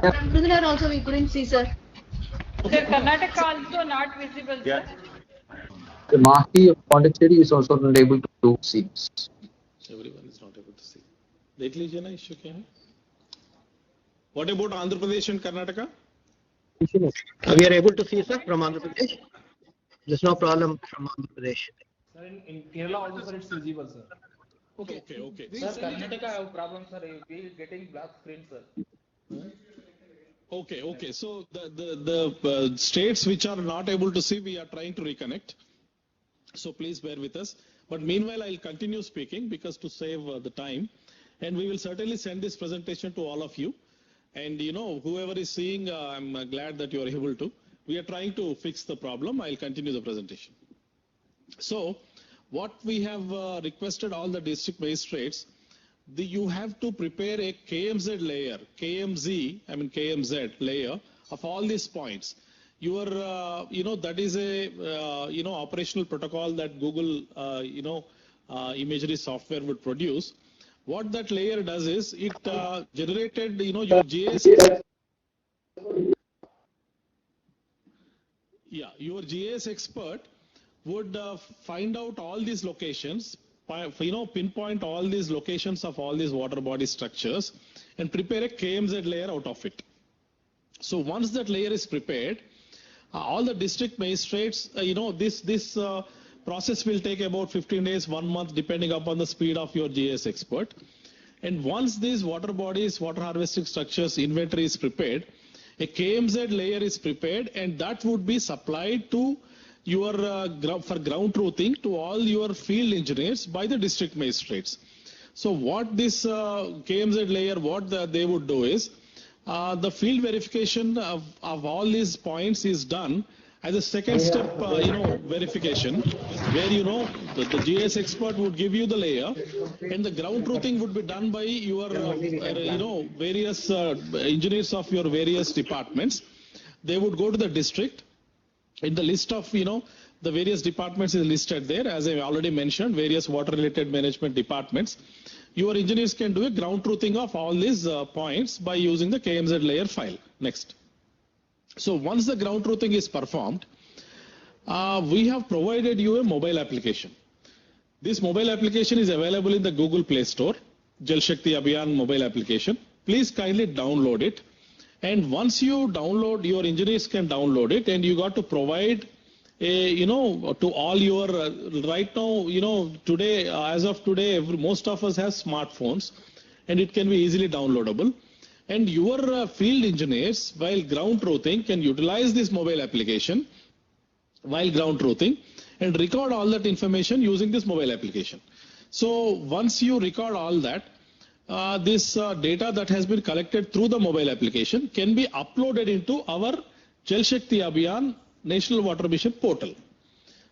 S2: Karnataka
S20: also we couldn't see, sir.
S11: Sir, Karnataka also not visible, sir.
S15: The Mahi of Pondicherry is also not able to see.
S19: Everyone is not able to see. देख लीजिए ना issue क्या है? What about Andhra Pradesh and Karnataka?
S9: We are able to see, sir, from Andhra Pradesh. There's no problem from Andhra Pradesh.
S3: Sir, in Kerala also, sir, it's visible, sir.
S19: Okay.
S3: Sir, Karnataka have problem, sir. We getting black screen, sir.
S19: Okay. So the states which are not able to see, we are trying to reconnect. So please bear with us. But meanwhile, I'll continue speaking, because to save the time, and we will certainly send this presentation to all of you. And whoever is seeing, I'm glad that you are able to. We are trying to fix the problem. I'll continue the presentation. So what we have requested all the district magistrates, you have to prepare a KMZ layer, KMZ layer of all these points. Your, that is a, operational protocol that Google, imagery software would produce. What that layer does is it generated, your GIS. Yeah, your GIS expert would find out all these locations, pinpoint all these locations of all these water body structures, and prepare a KMZ layer out of it. So once that layer is prepared, all the district magistrates, this process will take about 15 days, 1 month, depending upon the speed of your GIS expert. And once these water bodies, water harvesting structures inventory is prepared, a KMZ layer is prepared, and that would be supplied to your for ground truthing to all your field engineers by the district magistrates. So what this KMZ layer, what they would do is, the field verification of all these points is done as a second step, verification, where, the GIS expert would give you the layer, and the ground truthing would be done by your, various engineers of your various departments. They would go to the district. In the list of, the various departments is listed there, as I already mentioned, various water-related management departments. Your engineers can do a ground truthing of all these points by using the KMZ layer file. Next. So once the ground truthing is performed, we have provided you a mobile application. This mobile application is available in the Google Play Store, Jal Shakti Abhiyan mobile application. Please kindly download it. And once you download, your engineers can download it, and you got to provide a, to all your, right now, today, as of today, most of us have smartphones, and it can be easily downloadable. And your field engineers, while ground truthing, can utilize this mobile application while ground truthing and record all that information using this mobile application. So once you record all that, this data that has been collected through the mobile application can be uploaded into our Jal Shakti Abhiyan National Water Mission portal.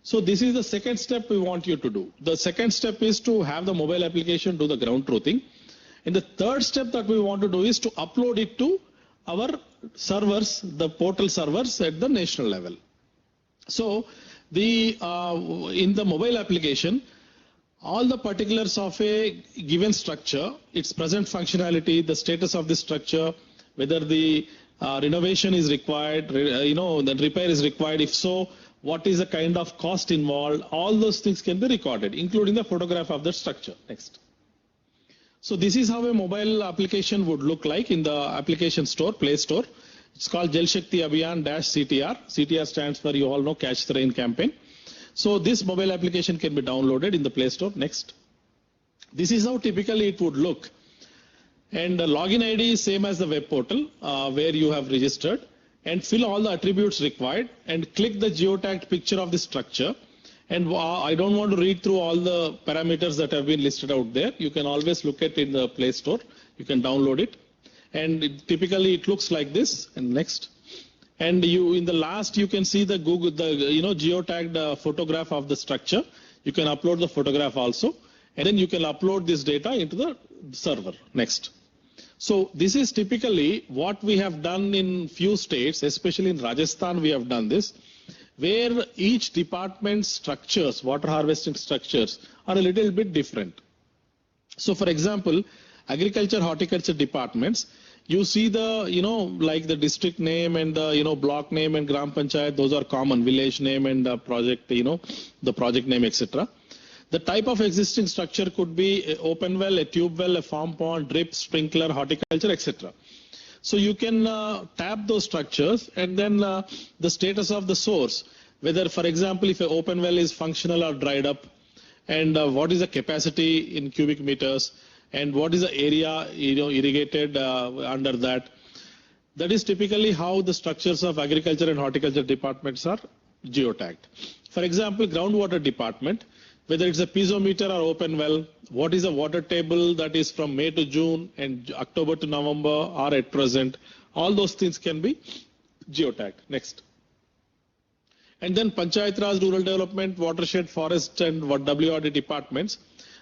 S19: So this is the second step we want you to do. The second step is to have the mobile application do the ground truthing. And the third step that we want to do is to upload it to our servers, the portal servers at the national level. So in the mobile application, all the particulars of a given structure, its present functionality, the status of the structure, whether the renovation is required, the repair is required. If so, what is the kind of cost involved? All those things can be recorded, including the photograph of the structure. Next. So this is how a mobile application would look like in the application store, Play Store. It's called Jal Shakti Abhiyan -CTR. CTR stands for, you all know, Catch the Rain campaign. So this mobile application can be downloaded in the Play Store. Next. This is how typically it would look. And the login ID is same as the web portal where you have registered, and fill all the attributes required and click the geotagged picture of the structure. And I don't want to read through all the parameters that have been listed out there. You can always look at it in the Play Store. You can download it. And typically it looks like this. And next. And in the last, you can see the geotagged photograph of the structure. You can upload the photograph also. And then you can upload this data into the server. Next. So this is typically what we have done in few states, especially in Rajasthan we have done this, where each department's structures, water harvesting structures, are a little bit different. So for example, agriculture, horticulture departments, you see the, like the district name and the, block name and Gram Panchayat, those are common, village name and project, the project name, etc. The type of existing structure could be an open well, a tube well, a farm pond, drip, sprinkler, horticulture, etc. So you can tap those structures and then the status of the source, whether, for example, if an open well is functional or dried up, and what is the capacity in cubic meters, and what is the area irrigated under that. That is typically how the structures of agriculture and horticulture departments are geotagged. For example, groundwater department, whether it's a piezometer or open well, what is the water table that is from May to June and October to November or at present, all those things can be geotagged. Next. And then Panchayat Raj, Rural Development, Watershed, Forest and WRD departments.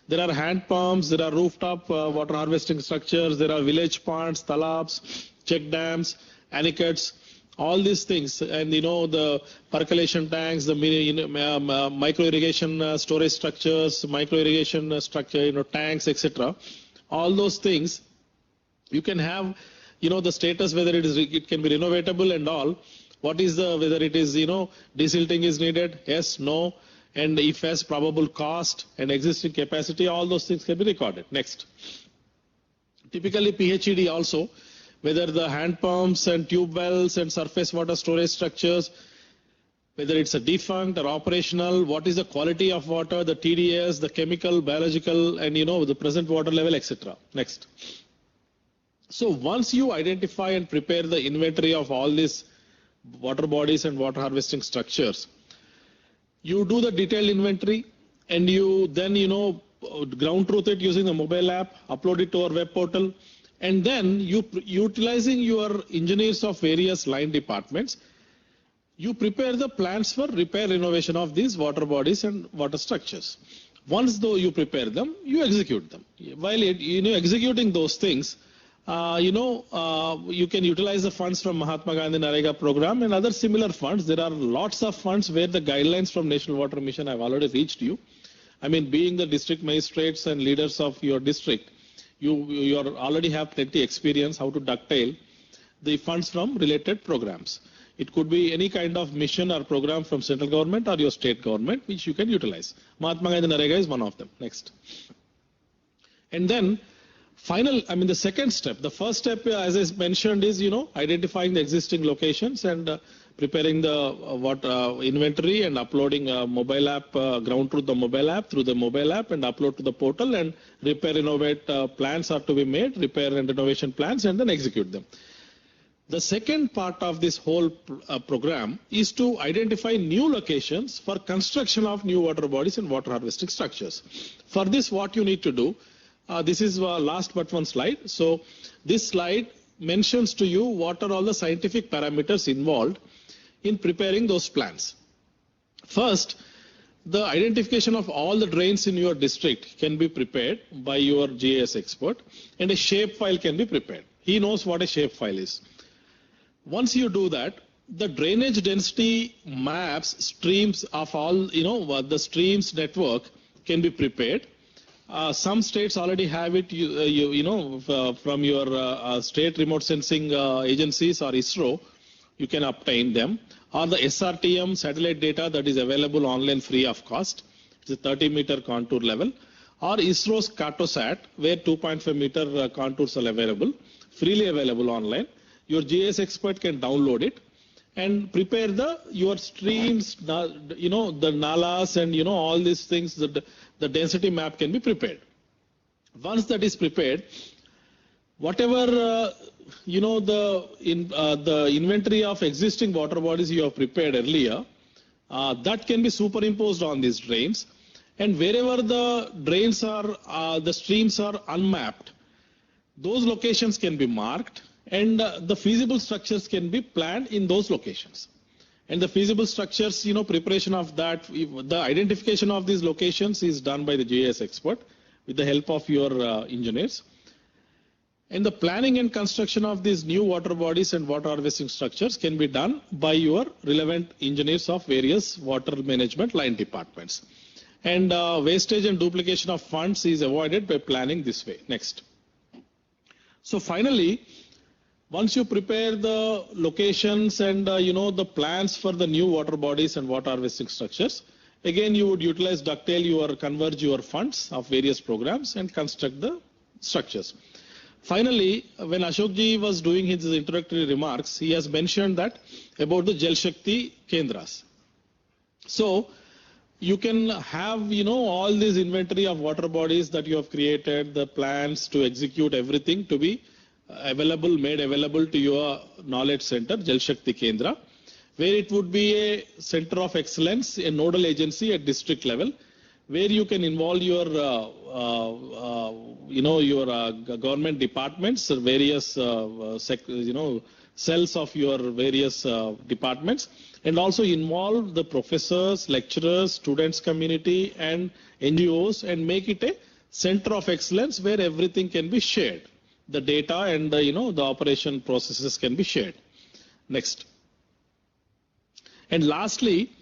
S19: There are hand pumps, there are rooftop water harvesting structures, there are village ponds, talabs, check dams, anicuttes, all these things, and the percolation tanks, the micro irrigation storage structures, micro irrigation structure, tanks, etc. All those things, you can have, the status, whether it can be renovatable and all. What is whether it is, desilting is needed, yes, no, and if yes, probable cost and existing capacity, all those things can be recorded. Next. Typically PHED also, whether the hand pumps and tube wells and surface water storage structures, whether it's a defunct or operational, what is the quality of water, the TDS, the chemical, biological, and the present water level, etc. Next. So once you identify and prepare the inventory of all these water bodies and water harvesting structures, you do the detailed inventory and you then, ground truth it using the mobile app, upload it to our web portal, and then you, utilizing your engineers of various line departments, you prepare the plans for repair renovation of these water bodies and water structures. Once though you prepare them, you execute them. While executing those things, you can utilize the funds from Mahatma Gandhi Narega program and other similar funds. There are lots of funds where the guidelines from National Water Mission have already reached you. I mean, being the district magistrates and leaders of your district, you already have plenty experience how to ducktail the funds from related programs. It could be any kind of mission or program from central government or your state government, which you can utilize. Mahatma Gandhi Narega is one of them. Next. And then the second step, the first step, as I mentioned, is, identifying the existing locations and preparing the inventory and uploading a mobile app, ground truth the mobile app through the mobile app and upload to the portal, and repair, renovate plans are to be made, repair and renovation plans, and then execute them. The second part of this whole program is to identify new locations for construction of new water bodies and water harvesting structures. For this, what you need to do, this is last but one slide. So this slide mentions to you what are all the scientific parameters involved in preparing those plans. First, the identification of all the drains in your district can be prepared by your GIS expert, and a shape file can be prepared. He knows what a shape file is. Once you do that, the drainage density maps, streams of all, the streams network can be prepared. Some states already have it, from your state remote sensing agencies or ISRO, you can obtain them. Or the SRTM satellite data that is available online free of cost. It's a 30-meter contour level. Or ISRO's Cartosat, where 2.5 meter contours are available, freely available online. Your GIS expert can download it and prepare your streams, the nalas and all these things. The density map can be prepared. Once that is prepared, whatever the inventory of existing water bodies you have prepared earlier, that can be superimposed on these drains. And wherever the drains are, the streams are unmapped, those locations can be marked, and the feasible structures can be planned in those locations. And the feasible structures, preparation of that, the identification of these locations is done by the GIS expert with the help of your engineers. And the planning and construction of these new water bodies and water harvesting structures can be done by your relevant engineers of various water management line departments. And wastage and duplication of funds is avoided by planning this way. Next. So finally, once you prepare the locations and the plans for the new water bodies and water harvesting structures, again you would utilize ducktail or converge your funds of various programs and construct the structures. Finally, when Ashokji was doing his introductory remarks, he has mentioned that about the Jal Shakti Kendras. So you can have all this inventory of water bodies that you have created, the plans to execute everything to be made available to your knowledge center, Jal Shakti Kendra, where it would be a center of excellence, a nodal agency at district level, where you can involve your government departments, various cells of your various departments, and also involve the professors, lecturers, students community and NGOs, and make it a center of excellence where everything can be shared. The data and the operation processes can be shared. Next. And lastly,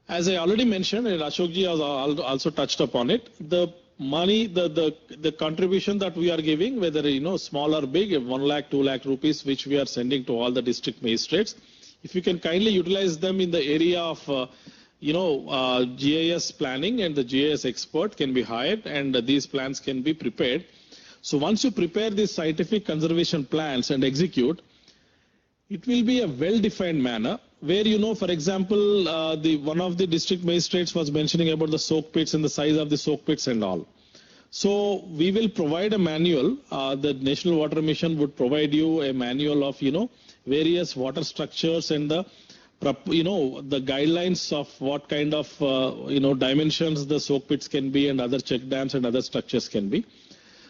S19: as I already mentioned, and Ashokji has also touched upon it, the money, the contribution that we are giving, whether small or big, 1 lakh, 2 lakh rupees, which we are sending to all the district magistrates, if you can kindly utilize them in the area of GIS planning, and the GIS expert can be hired, and these plans can be prepared. So once you prepare these scientific conservation plans and execute, it will be a well-defined manner where, for example, one of the district magistrates was mentioning about the soak pits and the size of the soak pits and all. So we will provide a manual. The National Water Mission would provide you a manual of, various water structures and the guidelines of what kind of, dimensions the soak pits can be and other check dams and other structures can be.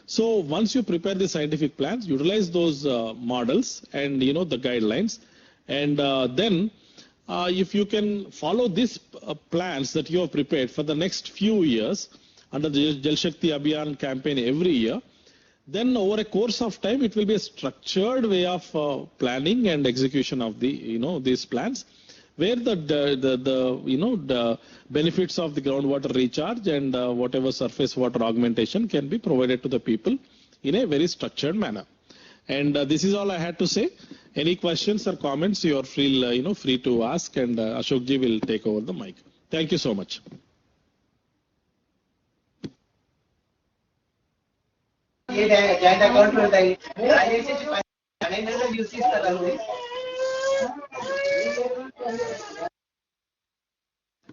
S19: So once you prepare the scientific plans, utilize those models and the guidelines, and then if you can follow these plans that you have prepared for the next few years under the Jal Shakti Abhiyan campaign every year, then over a course of time it will be a structured way of planning and execution of the these plans, where the benefits of the groundwater recharge and whatever surface water augmentation can be provided to the people in a very structured manner. And this is all I had to say. Any questions or comments, you are free to ask, and Ashokji will take over the mic. Thank you so much.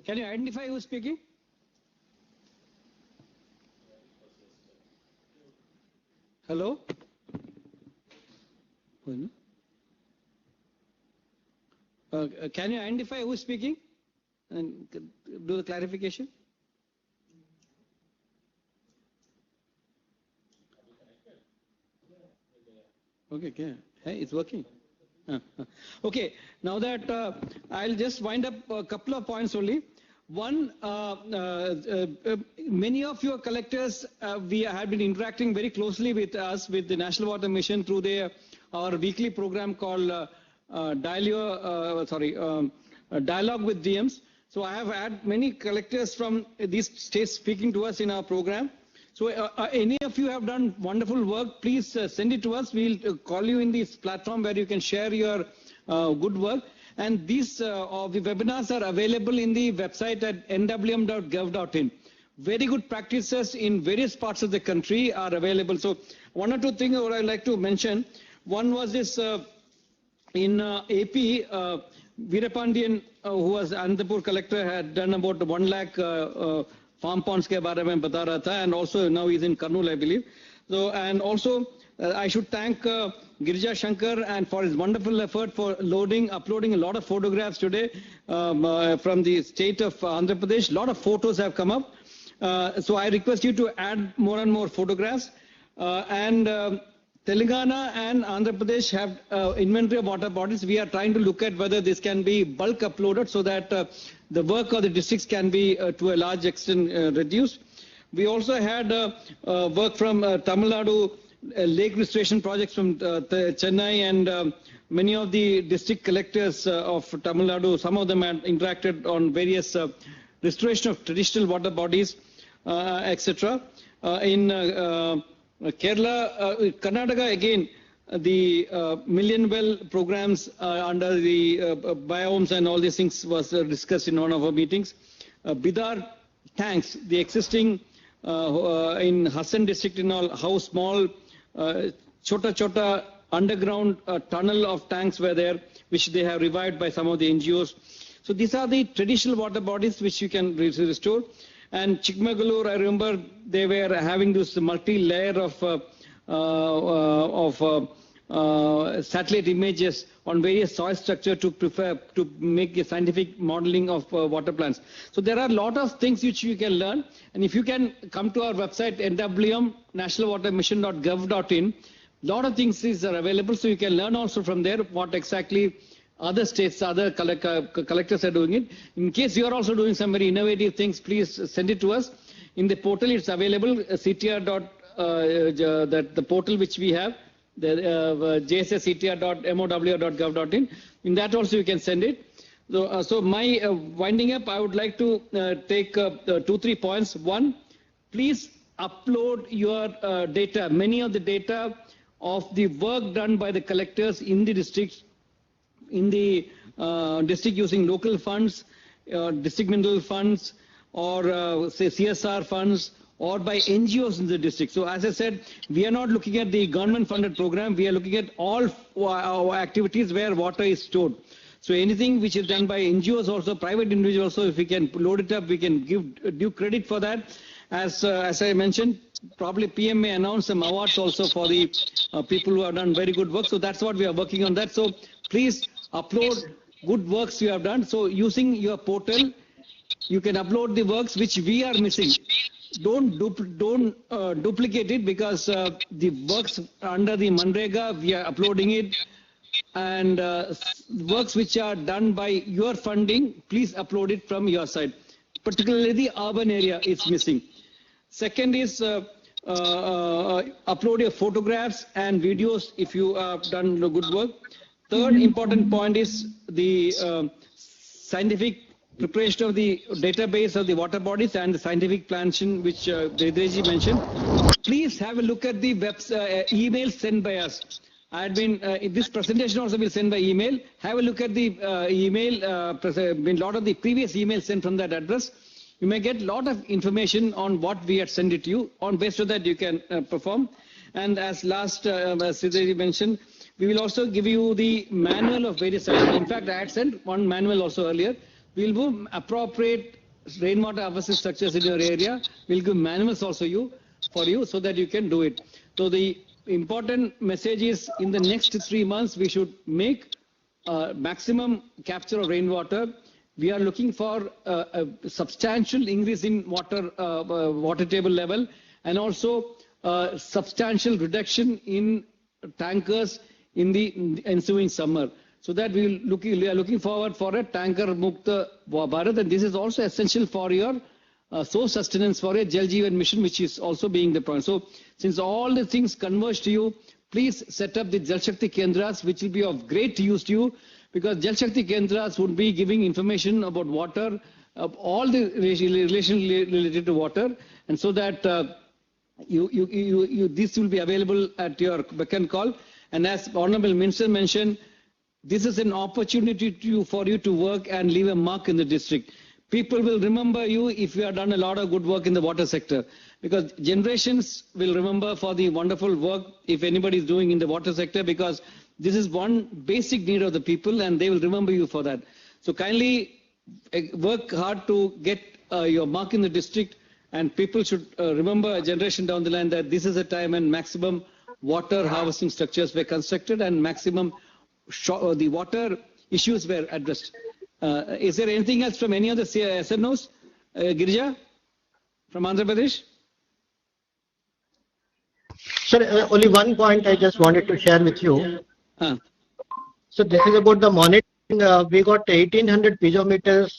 S1: Can you identify who's speaking? Hello? Can you identify who's speaking and do the clarification? Okay, hey, it's working. Okay, now that I'll just wind up a couple of points only. One, many of your collectors we have been interacting very closely with us, with the National Water Mission, through our weekly program called dialogue with DMs. So I have had many collectors from these states speaking to us in our program. So any of you have done wonderful work, please send it to us. We'll call you in this platform where you can share your good work. And these the webinars are available in the website at nwm.gov.in. Very good practices in various parts of the country are available. So one or two things what I'd like to mention. One was this in AP, Veerapandian, who was Anantapur collector, had done about 1 lakh farm ponds ke baare mein bata raha tha, and also now he's in Kurnool, I believe. So, and also I should thank Girija Shankar and for his wonderful effort for uploading a lot of photographs today from the state of Andhra Pradesh. A lot of photos have come up. So I request you to add more and more photographs. Telangana and Andhra Pradesh have inventory of water bodies. We are trying to look at whether this can be bulk uploaded so that the work of the districts can be to a large extent reduced. We also had work from Tamil Nadu lake restoration projects from Chennai, and many of the district collectors of Tamil Nadu, some of them had interacted on various restoration of traditional water bodies, etc. In Kerala, Karnataka again, the million well programs under the biomes and all these things was discussed in one of our meetings. Bidar tanks, the existing in Hassan district and all, how small chota underground tunnel of tanks were there, which they have revived by some of the NGOs. So these are the traditional water bodies which you can restore. And Chikmagalur, I remember they were having this multi-layer of satellite images on various soil structure to make a scientific modeling of water plants. So there are a lot of things which you can learn. And if you can come to our website, NWM, nationalwatermission.gov.in, a lot of things are available. So you can learn also from there what exactly other states, other collectors are doing it. In case you are also doing some very innovative things, please send it to us. In the portal, it's available, CTR. The portal which we have, the jssctr.mow.gov.in. In that also you can send it. So my winding up, I would like to take 2-3 points. One, please upload your data, many of the data of the work done by the collectors in the districts, in the district using local funds, district mineral funds, or say CSR funds, or by NGOs in the district. So as I said, we are not looking at the government funded program, we are looking at all our activities where water is stored. So anything which is done by NGOs also, private individuals also, if we can load it up, we can give due credit for that. As I mentioned, probably PM may announce some awards also for the people who have done very good work. So that's what we are working on that. So please upload good works you have done. So using your portal, you can upload the works which we are missing. Don't duplicate it, because the works under the Manrega, we are uploading it. And works which are done by your funding, please upload it from your side. Particularly the urban area is missing. Second is upload your photographs and videos if you have done good work. Third important point is the scientific preparation of the database of the water bodies and the scientific plans which Dedeji mentioned. Please have a look at the emails sent by us. I had been this presentation also will send by email. Have a look at the email. A lot of the previous emails sent from that address. You may get a lot of information on what we had sent it to you. On based on that, you can perform. And as last, as Dedeji mentioned, we will also give you the manual of various. In fact, I had sent one manual also earlier. We will do appropriate rainwater harvesting structures in your area. We'll give manuals also for you so that you can do it. So the important message is, in the next 3 months, we should make maximum capture of rainwater. We are looking for a substantial increase in water table level, and also substantial reduction in tankers in the ensuing summer. So that we are looking forward for a tanker mukta Bharat, and this is also essential for your source sustenance for a Jal Jeevan mission, which is also being the point. So since all the things converge to you, please set up the Jal Shakti Kendras, which will be of great use to you, because Jal Shakti Kendras would be giving information about water, all the relation related to water, and so that this will be available at your beck and call. And as Honorable Minister mentioned, this is an opportunity for you to work and leave a mark in the district. People will remember you if you have done a lot of good work in the water sector, because generations will remember for the wonderful work if anybody is doing in the water sector, because this is one basic need of the people and they will remember you for that. So kindly work hard to get your mark in the district, and people should remember a generation down the line that this is a time when maximum water harvesting structures were constructed and maximum the water issues were addressed. Is there anything else from any of the SNOs? Girija from Andhra Pradesh?
S9: Sir, only one point I just wanted to share with you. So this is about the monitoring. We got 1800 piezometers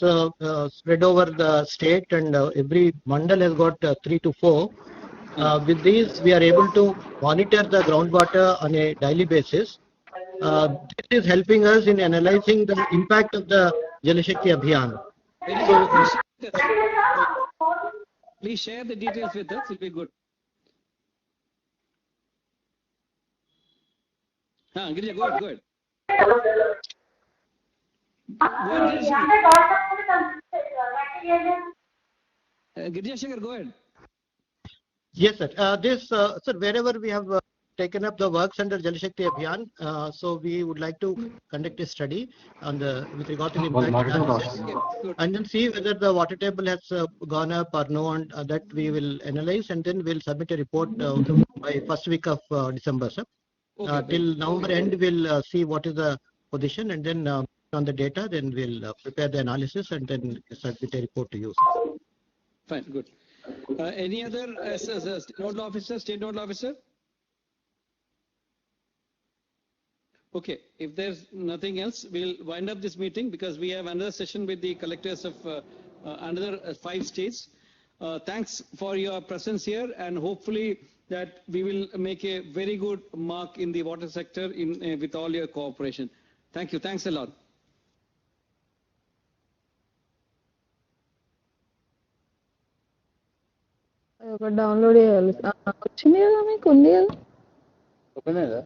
S9: spread over the state, and every mandal has got 3 to 4. With these, we are able to monitor the groundwater on a daily basis. This is helping us in analyzing the impact of the Jal Shakti Abhiyan.
S1: Please share the details with us, it will be good. Girija, go ahead. Girija Shankar, go ahead.
S9: Yes, sir. Sir, wherever we have taken up the works under Jal Shakti Abhiyan, so we would like to conduct a study on with regard to the impact and then see whether the water table has gone up or no, and that we will analyze, and then we'll submit a report by first week of December, sir. Till November end, we'll see what is the position, and then on the data, then we'll prepare the analysis and then submit a report to you, sir.
S1: Fine, good. Any other nodal officer, state nodal officer? Okay, if there's nothing else, we'll wind up this meeting because we have another session with the collectors of another 5 states. Thanks for your presence here, and hopefully that we will make a very good mark in the water sector with all your cooperation. Thank you. Thanks a lot.
S10: Download చేయాలి వచ్చింది కదా మీకు ఉంది కదా